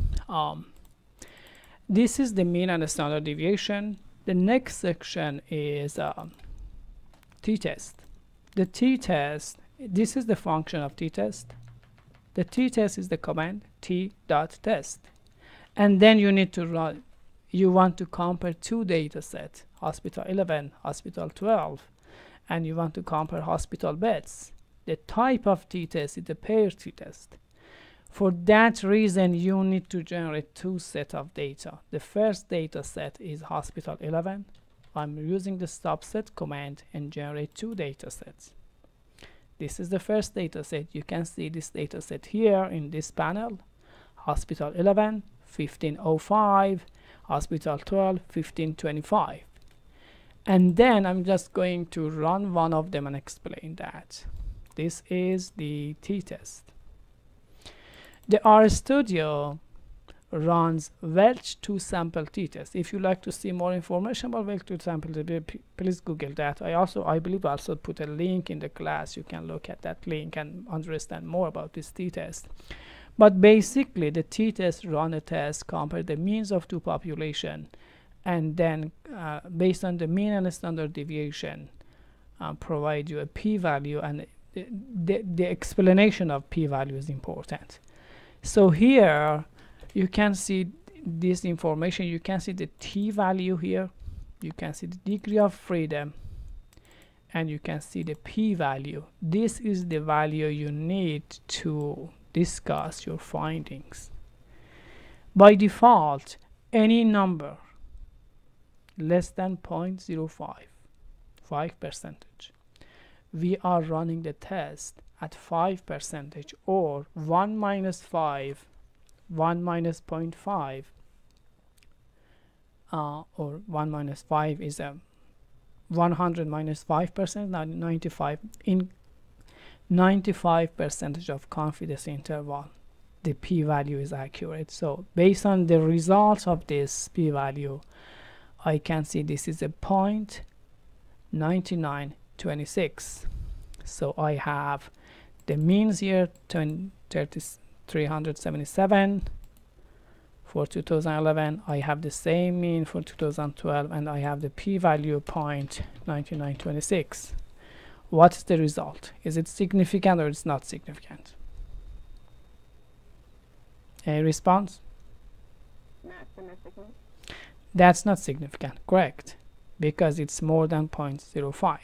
This is the mean and the standard deviation. The next section is t-test. The t-test, this is the function of t-test. The t-test is the command t.test. And then you need to run, you want to compare two data sets, hospital 11, hospital 12, and you want to compare hospital beds. The type of t-test is the pair t-test. For that reason, you need to generate two sets of data. The first data set is hospital 11. I'm using the subset command and generate two data sets. This is the first data set. You can see this data set here in this panel. Hospital 11, 1505, hospital 12, 1525. And then I'm just going to run one of them and explain that. This is the t-test. The RStudio runs Welch to sample t-test. If you like to see more information about Welch to sample, please Google that. I believe also put a link in the class. You can look at that link and understand more about this t-test. But basically, the t-test run a test, compare the means of two population, and then based on the mean and the standard deviation, provide you a p-value, and the explanation of p-value is important. So here you can see this information. You can see the t-value here. You can see the degree of freedom, and you can see the p-value. This is the value you need to discuss your findings. By default, any number less than 0.05, 5%, we are running the test at 5 percentage, or 1 minus 5, 1 minus 0.5, or 1 minus 5 is a 100 minus 5%, now 95. In 95 percentage of confidence interval, the p-value is accurate. So based on the results of this p-value, I can see this is a 0.9926. So I have the means here 377 for 2011. I have the same mean for 2012, and I have the p-value 0.9926. What's the result? Is it significant or it's not significant? A response? Not significant. That's not significant, correct, because it's more than 0.05.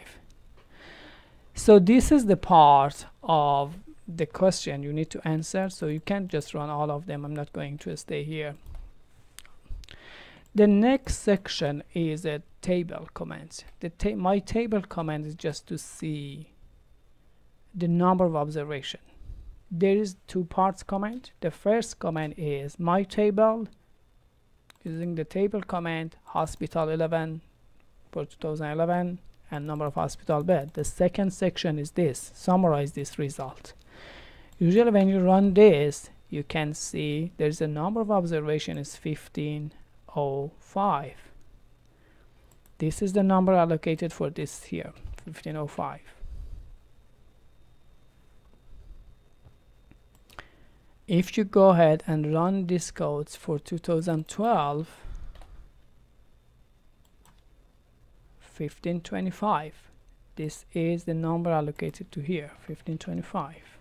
So this is the part of the question you need to answer, so you can't just run all of them. I'm not going to stay here. The next section is a table comment. My table comment is just to see the number of observation. There is two parts comment. The first comment is my table, using the table comment, hospital 11 for 2011 and number of hospital bed. The second section is this, summarize this result. Usually when you run this, you can see there's a number of observation is 1505. This is the number allocated for this here, 1505. If you go ahead and run these codes for 2012, 1525, this is the number allocated to here, 1525.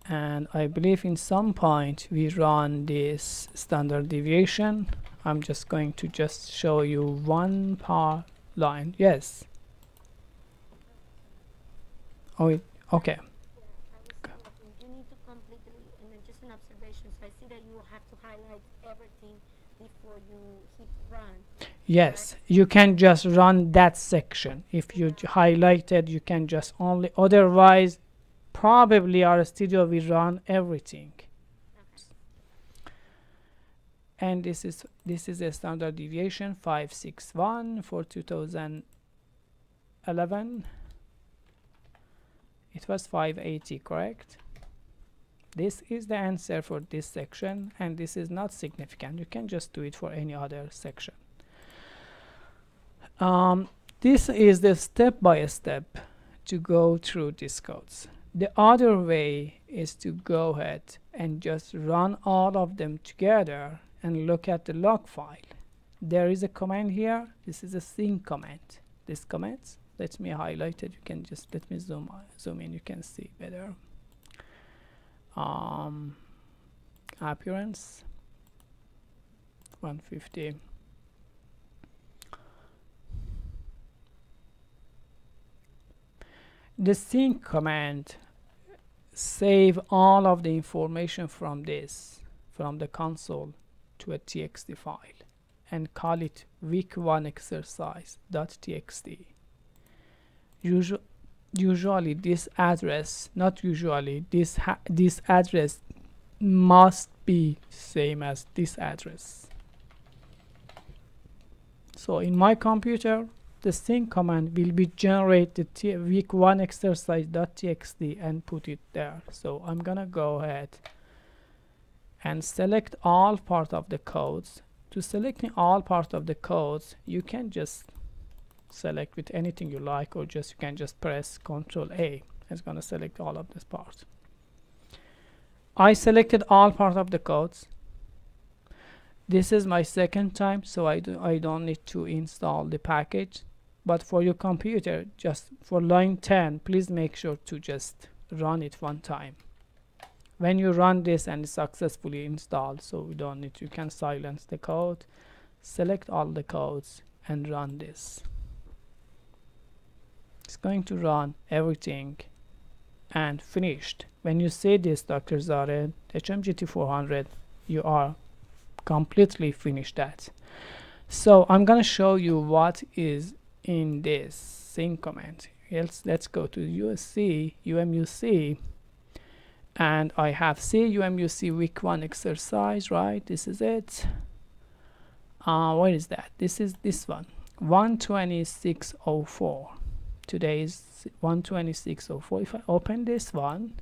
And I believe in some point we run this standard deviation. I'm just going to just show you one par line. Yes. Oh, okay. You need to completely, and just an observation, so I see that you will have to highlight everything before you hit run. Yes, you can just run that section. If you highlighted, you can just only, otherwise probably RStudio will run everything. And this is a standard deviation 561 for 2011. It was 580, correct? This is the answer for this section, and this is not significant. You can just do it for any other section. This is the step-by-step to go through these codes. The other way is to go ahead and just run all of them together and look at the log file. There is a command here. This is a sync command. This command, let me highlight it. You can just let me zoom in. You can see better. Appearance 150. The sync command save all of the information from the console to a txt file and call it week1 exercise.txt. Usually this address, not usually, this address must be same as this address. So in my computer, the sync command will be generate the week1 exercise.txt and put it there. So I'm gonna go ahead and select all part of the codes. To selecting all part of the codes, you can just select with anything you like, or just you can just press Ctrl A. It's gonna select all of this part. I selected all part of the codes. This is my second time, so I don't need to install the package. But for your computer, just for line 10, please make sure to just run it one time. When you run this and it's successfully installed, so we don't need to, you can silence the code, select all the codes and run this. It's going to run everything and finished. When you say this, Dr. Zared, HMGT400, you are completely finished that. So I'm gonna show you what is in this sync command. let's go to UMUC, and I have UMUC week 1 exercise, right? This is it. What is that? This is this one, 126.04. Today is 126.04. If I open this one,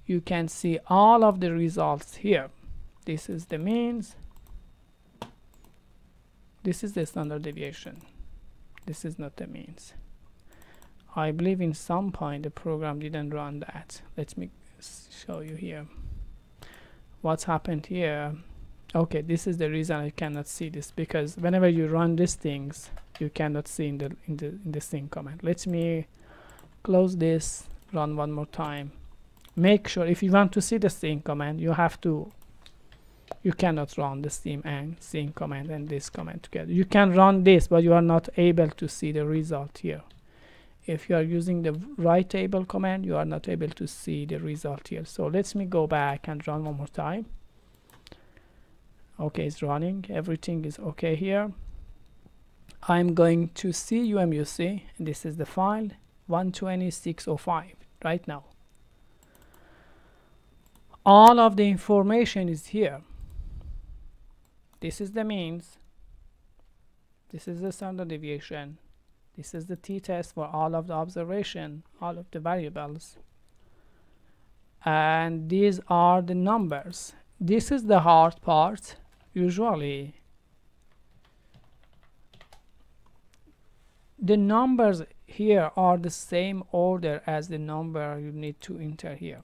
you can see all of the results here. This is the means. This is the standard deviation. This is not the means. I believe in some point the program didn't run that. Let me show you here. What's happened here? Okay, this is the reason I cannot see this, because whenever you run these things, you cannot see in the sync command. Let me close this, run one more time. Make sure if you want to see the sync command, you cannot run the sim and sync command and this command together. You can run this, but you are not able to see the result here. If you are using the write table command, you are not able to see the result here. So let me go back and run one more time. Okay, it's running. Everything is okay here. I'm going to see UMUC, and this is the file 126.05 right now. All of the information is here. This is the means. This is the standard deviation. This is the t-test for all of the observation, all of the variables. And these are the numbers. This is the hard part. Usually, the numbers here are the same order as the number you need to enter here.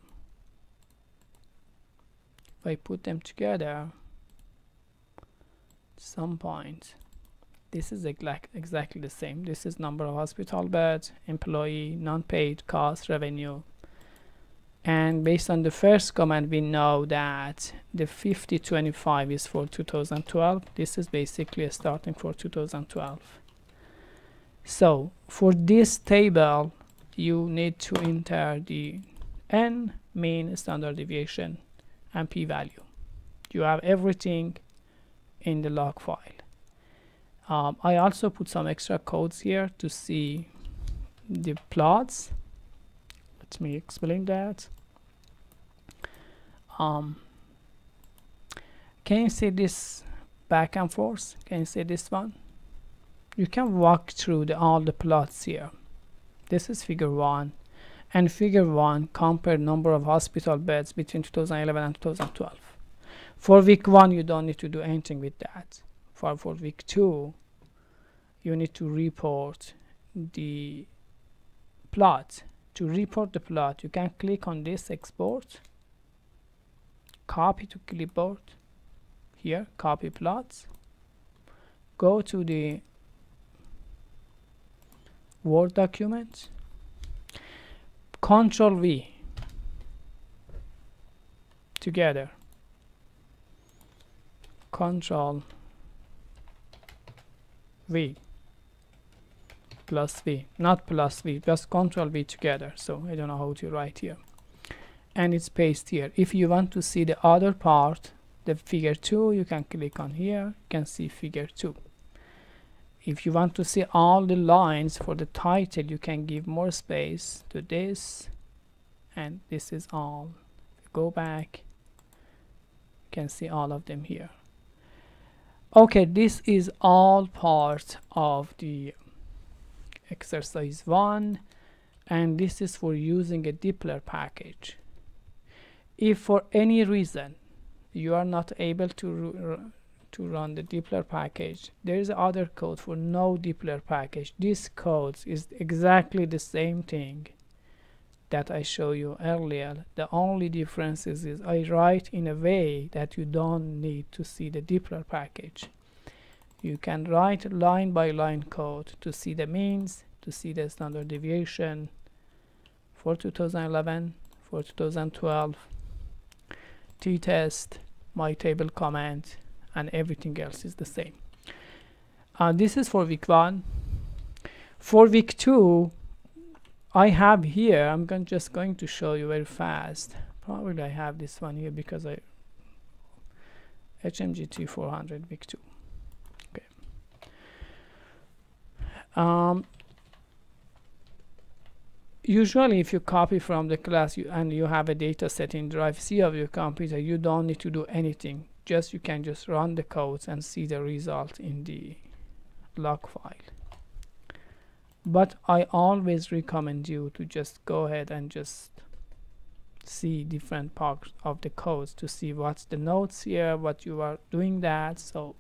If I put them together, some point, this is exactly the same. This is number of hospital beds, employee, non-paid, cost, revenue. And based on the first command, we know that the 5025 is for 2012. This is basically starting for 2012. So for this table, you need to enter the n, mean, standard deviation, and p-value. You have everything in the log file. I also put some extra codes here to see the plots. Let me explain that. Can you see this back and forth? Can you see this one? You can walk through all the plots here. This is figure 1, and figure 1 compare number of hospital beds between 2011 and 2012. For week 1, you don't need to do anything with that. For week 2, you need to report the plot. To report the plot, you can click on this export, copy to clipboard, here, copy plots, go to the Word document, Control V together, Control V plus V, not plus V, just Control V together. So I don't know how to write here, and it's paste here. If you want to see the other part, the figure 2, you can click on here, you can see figure 2. If you want to see all the lines for the title, you can give more space to this, and this is all. Go back, you can see all of them here. Okay, this is all part of the exercise 1, and this is for using a Doppler package. If for any reason you are not able to run the Doppler package, there is other code for no Doppler package. This code is exactly the same thing that I showed you earlier. The only difference is I write in a way that you don't need to see the Doppler package. You can write line by line code to see the means, to see the standard deviation for 2011, for 2012, t-test, my table command, and everything else is the same. This is for week 1. For week 2, I have here, I'm just going to show you very fast. Probably I have this one here because I HMGT 400 week 2. Okay. Usually if you copy from the class and you have a data set in drive C of your computer, you don't need to do anything. Just you can just run the codes and see the result in the log file. But I always recommend you to just go ahead and just see different parts of the codes to see what's the notes here, what you are doing that. So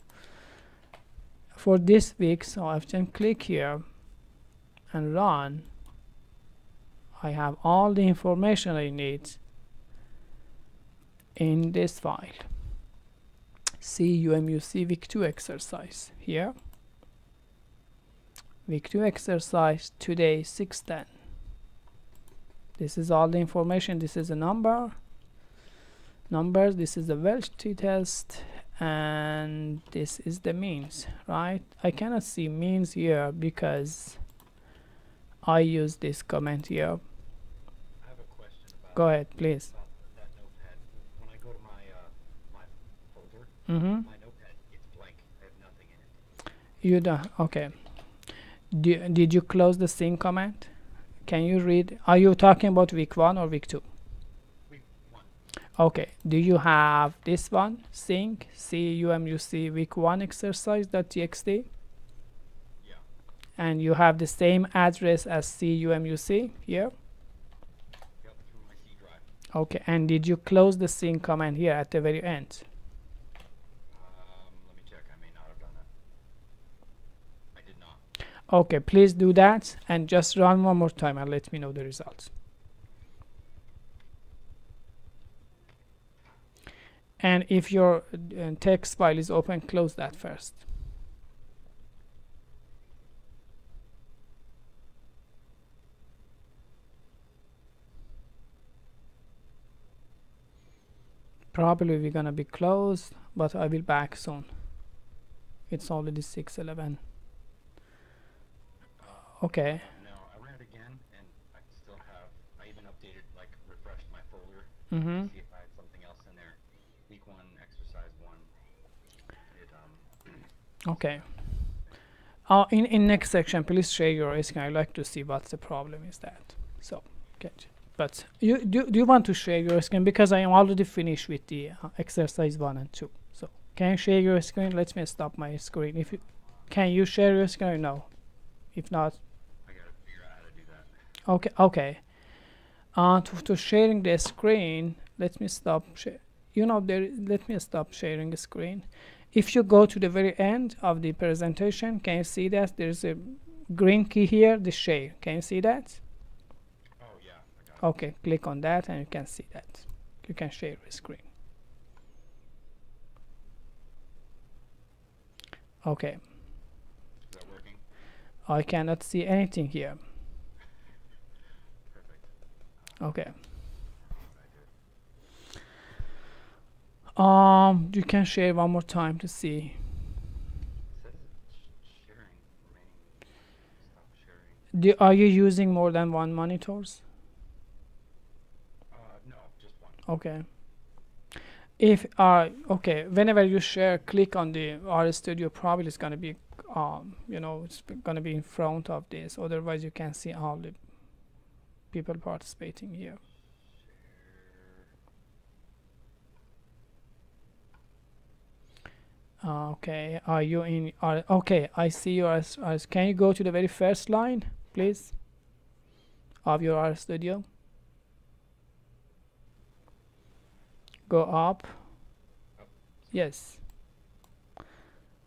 for this week, so I can click here and run. I have all the information I need in this file. CUMUC week 2 exercise here. Week 2 exercise today 610. This is all the information. This is a numbers. This is the Welsh t-test, and this is the means, right? I cannot see means here because I use this comment here. I have a question about Go ahead, please. that notepad. When I go to my folder, Mm-hmm. my notepad gets blank. I have nothing in it. You don't. Okay. Did you close the sync comment? Can you read? Are you talking about week 1 or week 2? Week 1. Okay. Do you have this one? Sync CUMUC week 1 exercise.txt? Yeah. And you have the same address as CUMUC here? Yep, through my C drive. Okay. And did you close the sync command here at the very end? Let me check. I may not have done that. I did not. Okay, please do that and just run one more time and let me know the results. And if your text file is open, close that first. Probably we're gonna be closed, but I will back soon. It's already 6:11. Okay. No, I ran it again, and I still have. I even updated, like, refreshed my folder Mm-hmm. to see if I had something else in there. Week 1, exercise 1. Okay. In next section, please share your screen. I'd like to see what the problem is that. So, good. But you do you want to share your screen, because I am already finished with the exercise 1 and 2. So, can you share your screen? Let me stop my screen. If you can, you share your screen? No. If not, I gotta figure out how to do that. okay. Okay. To sharing the screen, let me stop. Let me stop sharing the screen. If you go to the very end of the presentation, can you see that there's a green key here, the share? Can you see that? Oh, yeah, I got it. Okay, click on that and you can see that. You can share the screen. Okay, Is that working? I cannot see anything here. Perfect. Okay. I did. You can share one more time to see. It says sharing remaining. Stop sharing. Are you using more than one monitors? No, just one. Okay. If okay, whenever you share, click on the RStudio. Probably it's gonna be it's gonna be in front of this. Otherwise, you can see all the people participating here. Okay, are you in? Okay, I see you as. Can you go to the very first line, please, of your RStudio? Go up. Yes.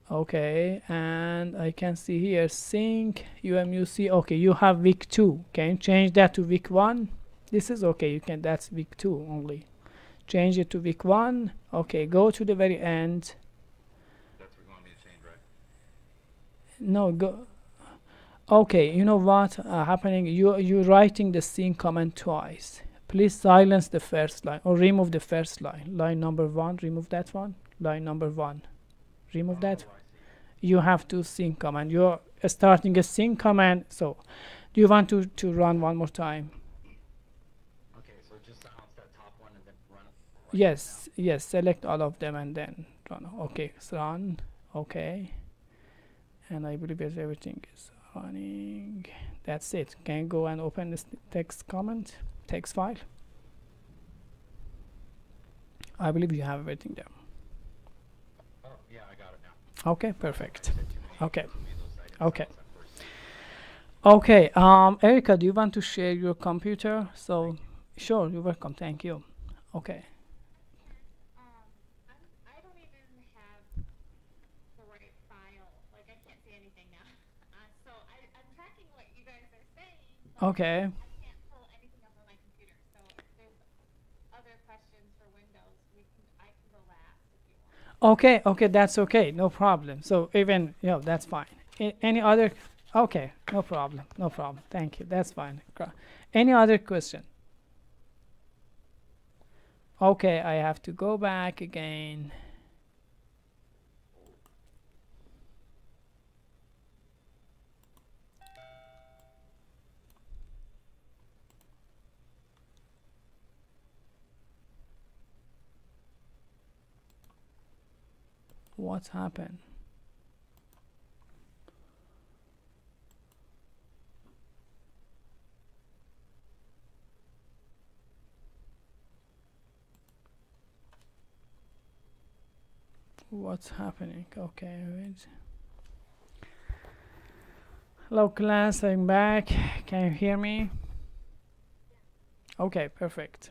Okay, and I can see here sync UMUC. Okay, you have week 2. Can you change that to week 1? This is okay. You can. That's week 2 only. Change it to week 1. Okay, go to the very end. That's what you want me to change, right? No, go. Okay, you know what happening? You're writing the sync command twice. Please silence the first line or remove the first line. Line number 1, remove that one. Line number 1, remove that. Oh, I see. You have to sync command. You're starting a sync command. So, do you want to run one more time? Okay, so just silence that top one and then run it. Yes, yes. Select all of them and then run. Okay, so run. Okay, and I believe that everything is running. That's it. Can you go and open this text file? I believe you have everything there. Oh, yeah, I got it now. Okay, perfect. I said too many, Okay. too many of those items Okay. at first. Okay, Erica, do you want to share your computer? So, sure, you're welcome. Thank you. Okay. I don't even have the right file. Like I can't see anything now. So I'm tracking what you guys are saying, but Okay. I can't pull anything up on my computer. So if there's other questions for Windows, I can go last if you want. Okay, okay, that's okay. No problem. So even, that's fine. Any other? Okay, no problem. No problem. Thank you. That's fine. Any other question? Okay, I have to go back again. What's happened? What's happening? Okay, wait. Hello class, I'm back. Can you hear me? Okay, perfect.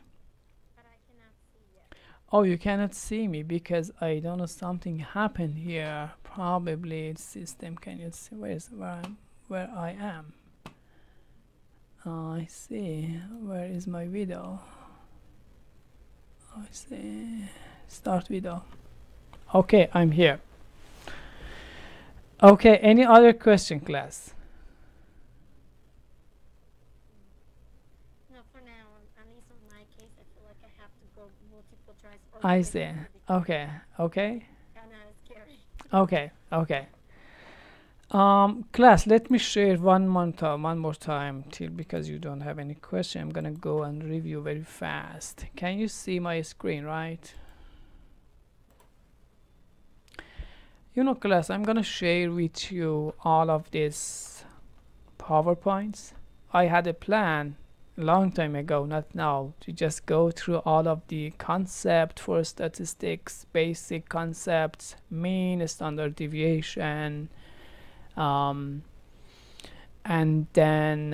But I cannot see yet. Oh, you cannot see me because I don't know, something happened here. Probably it's system. Can you see where I am? I see. Where is my video? I see. Start video. Okay, I'm here. Okay, any other question, class? No, for now, at least in my case, I feel like I have to go multiple tries. Or I give it see. to her because Okay, okay, Kinda scary. okay, okay. Class, let me share one more time till, because you don't have any question. I'm gonna go and review very fast. Can you see my screen, right? Class, I'm gonna share with you all of these PowerPoints. I had a plan a long time ago, not now, to just go through all of the concept for statistics, basic concepts, mean, standard deviation, and then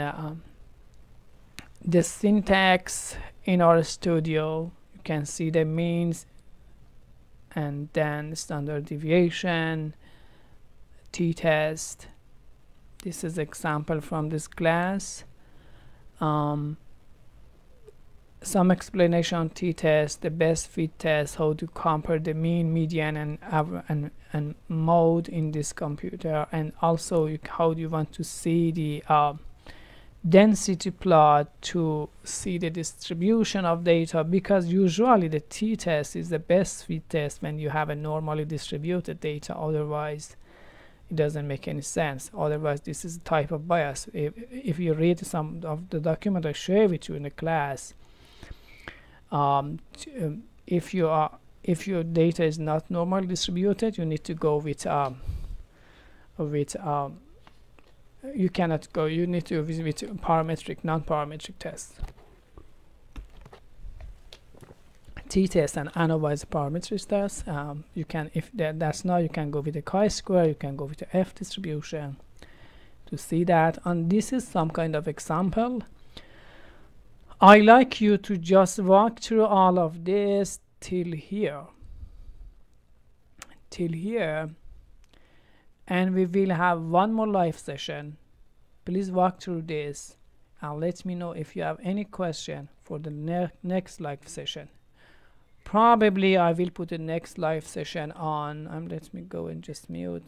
the syntax in RStudio. You can see the means, and then standard deviation, t-test. This is example from this class. Some explanation on t-test, the best fit test, how to compare the mean, median, and mode in this computer, and also how do you want to see the density plot to see the distribution of data, because usually the t-test is the best fit test when you have a normally distributed data. Otherwise it doesn't make any sense. Otherwise this is a type of bias. If you read some of the document I share with you in the class, if your data is not normally distributed, you need to go with you cannot go. You need to visit parametric, non-parametric tests. T-test and analyze parametric tests. You can, if that's not, you can go with the chi-square. You can go with the F distribution to see that. And this is some kind of example. I like you to just walk through all of this till here. And we will have one more live session. Please walk through this and let me know if you have any question for the next live session. Probably I will put the next live session on. Let me go and just mute.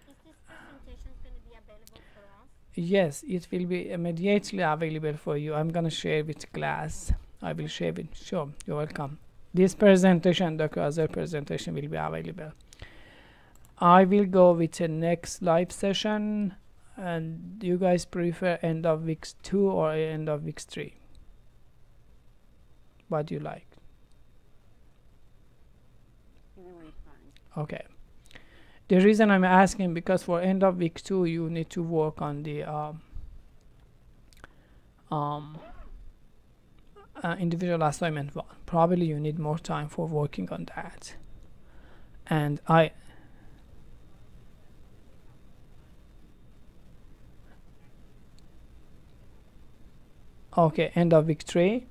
Is this presentation going to be available for us? Yes, it will be immediately available for you. I'm gonna share with class. I will share it. Sure, you're welcome. This presentation, the other presentation will be available. I will go with the next live session. And do you guys prefer end of week 2 or end of week 3? What do you like? Either way is fine. Okay. The reason I'm asking, because for end of week 2 you need to work on the um, individual assignment 1. Probably you need more time for working on that. And okay, end of week 3.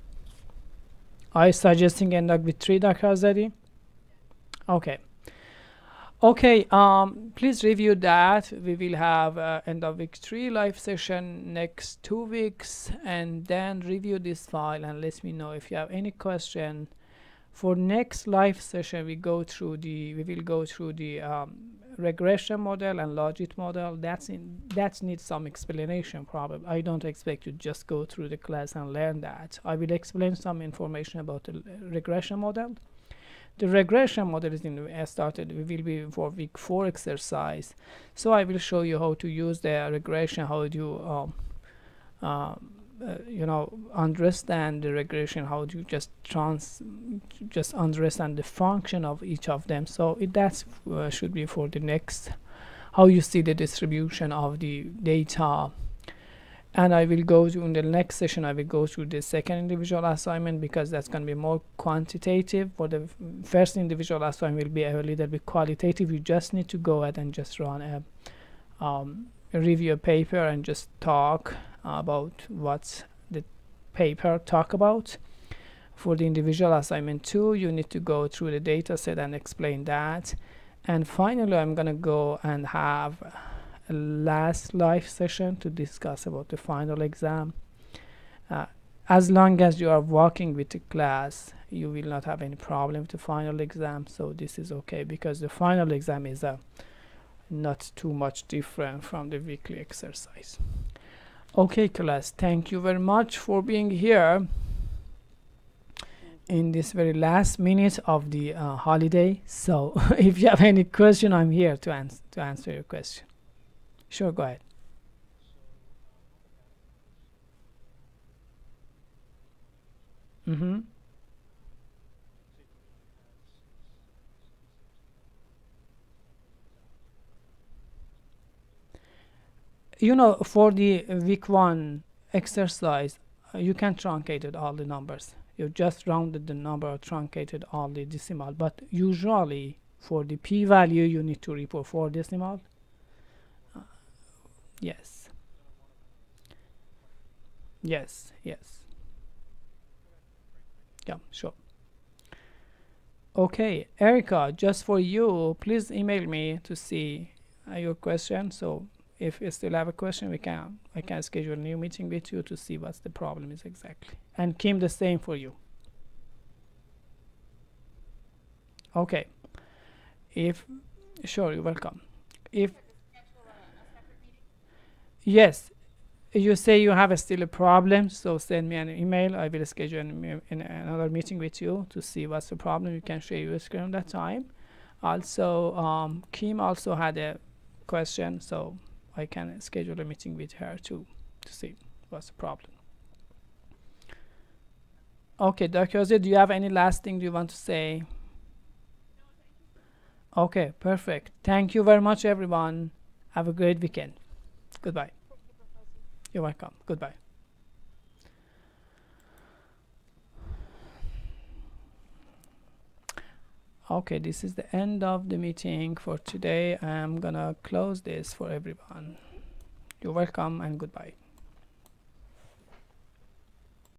Are you suggesting end of week 3, Dr. Azadi? Okay. Okay, please review that. We will have end of week 3 live session next 2 weeks, and then review this file and let me know if you have any question. For next live session, we will go through the regression model and logit model. That needs some explanation. Probably I don't expect you to just go through the class and learn that. I will explain some information about the regression model. The regression model is we will be for week 4 exercise. So I will show you how to use the regression, how do you know, understand the regression, how do you just understand the function of each of them. So that should be for the next, how you see the distribution of the data. And I will go to, in the next session, I will go through the second individual assignment, because that's going to be more quantitative. For the first individual assignment will be a little bit qualitative. You just need to go ahead and just run a review paper and just talk about what the paper talk about. For the individual assignment 2, you need to go through the data set and explain that. And finally, I'm going to go and have a last live session to discuss about the final exam. As long as you are working with the class, you will not have any problem with the final exam. So this is okay, because the final exam is not too much different from the weekly exercise. Okay, class, thank you very much for being here in this very last minute of the holiday. So if you have any question, I'm here to answer your question. Sure, go ahead. Mm-hmm. You know, for the week 1 exercise, you can truncate it all the numbers. You just rounded the number or truncated all the decimal. But usually for the p-value, you need to report 4 decimal. Yes. Yes. Yeah, sure. Okay, Erica, just for you, please email me to see your question. So if you still have a question, I can schedule a new meeting with you to see what's the problem is exactly. And Kim, the same for you. Okay. Sure, you're welcome. If yes, you say you have still a problem, so send me an email. I will schedule another meeting with you to see what's the problem. You can share your screen at that time. Also, Kim also had a question, so I can schedule a meeting with her too to see what's the problem. Okay, Dr. Ozzy, do you have any last thing you want to say? Okay, perfect. Thank you very much, everyone. Have a great weekend. Goodbye. You're welcome. Goodbye. Okay, this is the end of the meeting for today. I'm gonna close this for everyone. You're welcome and goodbye.